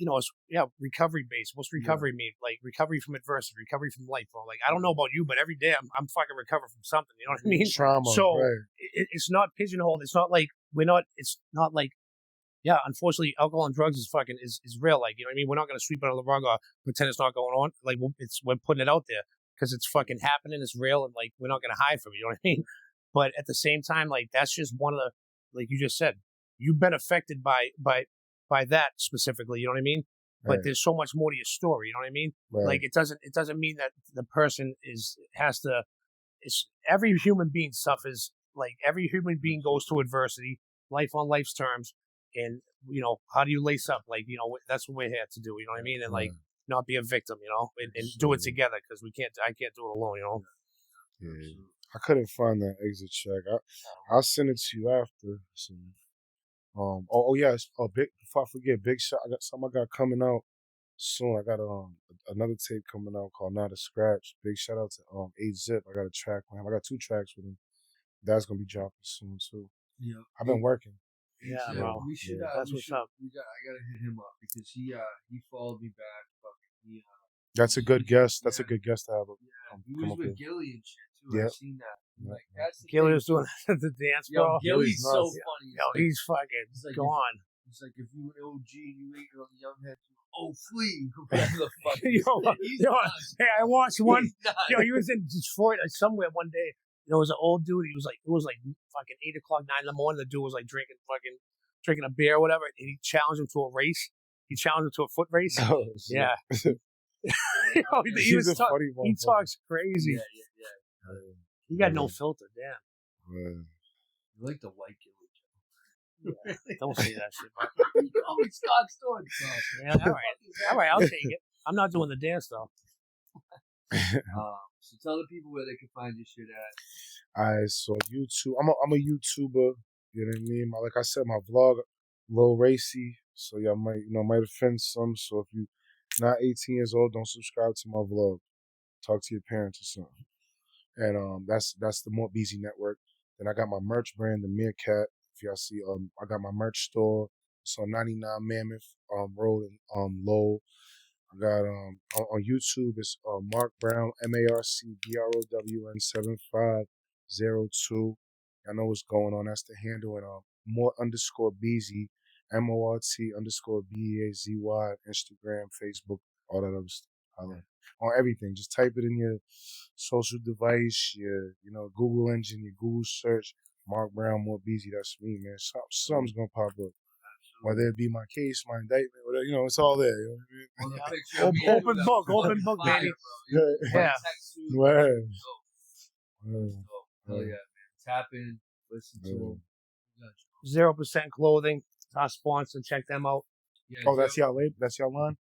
it's recovery based. What's recovery mean? Like recovery from adversity, recovery from life, bro. Like I don't know about you, but every day I'm fucking recovering from something. You know what I mean? Trauma. So right. it's not pigeonholed. It's not like It's not like. Yeah, unfortunately, alcohol and drugs is real. Like, you know what I mean? We're not going to sweep it under the rug or pretend it's not going on. Like, we're putting it out there because it's fucking happening. It's real. And like, we're not going to hide from it. You know what I mean? But at the same time, like, that's just one of the, like you just said, you've been affected by that specifically. You know what I mean? But there's so much more to your story. You know what I mean? Right. Like, it doesn't mean that the person every human being suffers. Like, every human being goes through adversity, life on life's terms. And, how do you lace up? Like, that's what we're here to do. You know what I mean? And like, not be a victim, and do it together because I can't do it alone, Yeah. I couldn't find that exit track. I'll send it to you after. So, before I forget, big shot. I got coming out soon. I got another tape coming out called Not a Scratch. Big shout out to 8-Zip. I got a track with him. I got 2 tracks with him. That's gonna be dropping soon too. Yeah. I've been working. Yeah, So bro. We should. That's we what's should, up. I gotta hit him up because he followed me back. Fucking, That's a good guess. That's a good guess to have. he come was up with with. Gilly and shit too. Yep. I've seen that. Yep. Like that's the Gilly thing. was doing the dance, Yo, bro. Gilly's so nuts. funny. Yo, he's fucking It's like gone. It's like if you an OG and you ate it on the young head, flee compared to the fucking. yo, hey, I watched one. He's nuts. Yo, he was in Detroit somewhere one day. You know, it was an old dude. It was like fucking 8 o'clock, 9 in the morning. The dude was like drinking a beer or whatever, and he challenged him to a race. He challenged him to a foot race. Oh, Yeah. Yo, he talks crazy. Yeah. He got no filter. Damn. Man. You like the white Gilly. Yeah. Don't say that shit. Bro. You always start stories, bro. Yeah, all right, I'll take it. I'm not doing the dance though. So tell the people where they can find your shit at. Alright, so YouTube. I'm a YouTuber. You know what I mean? Like I said, my vlog, a little racy. So y'all might offend some. So if you not 18 years old, don't subscribe to my vlog. Talk to your parents or something. And that's the Mort Beazy network. Then I got my merch brand, the Meerkat. If y'all see, I got my merch store. It's on 99 Mammoth Road in Lowell. I got on YouTube. It's Mark Brown, MarcBrown 7502. I know what's going on. That's the handle. And Mort_Beazy, MORT_BEAZY, Instagram, Facebook, all that other stuff. On everything. Just type it in your social device, your Google engine, your Google search. Mark Brown, Mort Beazy. That's me, man. Something's gonna pop up. Whether it be my case, my indictment, whatever, it's all there. You know what I mean? Open book, baby. Yeah. Hell yeah, man. Tap in, listen to them. 0% Clothing, our sponsor. Check them out. Yeah, Oh, that's y'all label? That's y'all line?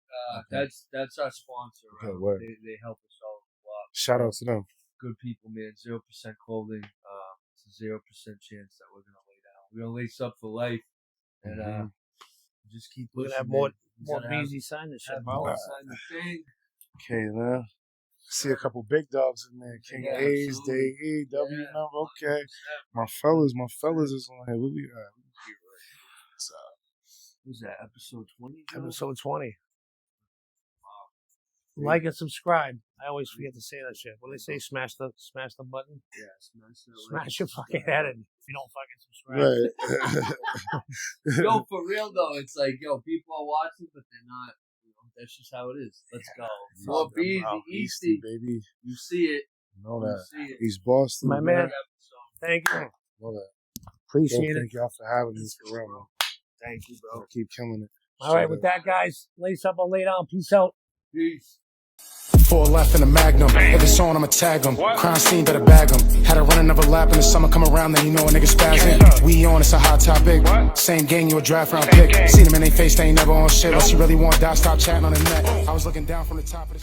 That's our sponsor. Okay, word. They help us out a lot. Shout out to them. Good people, man. 0% Clothing. It's a 0% chance that we're gonna lay down. We're gonna lace up for life, and just keep. We're gonna have more Beazy sign this shit, bro. Sign the thing. Okay, man. See a couple big dogs in there. King A's, Day E, W number. Okay. My fellas is on here. What we got? Who's that? Episode 20? Episode 20. Like and subscribe. I always forget to say that shit. When they say smash the button, smash your fucking head in if you don't fucking subscribe. Right. Yo, for real though, it's like, people are watching, but they're not. That's just how it is. Let's go. Mort Beazy, Eastie, baby. You see it. Know that. You see it. He's Boston. My man. Thank you. Know that. Appreciate it. Thank y'all for having me for real, man. Thank you, bro. Keep killing it. All right, with that, guys, lace up or lay down. Peace out. Peace. 4 left in the Magnum. If it's on, I'ma tag them. Crime scene, better bag them. Had to run another lap in the summer, come around, then you know a nigga spazzing. We on, it's a hot topic. Same gang, you a draft round pick. Seen them in their face, they ain't never on shit. Unless you really want that, stop chatting on the net. I was looking down from the top of the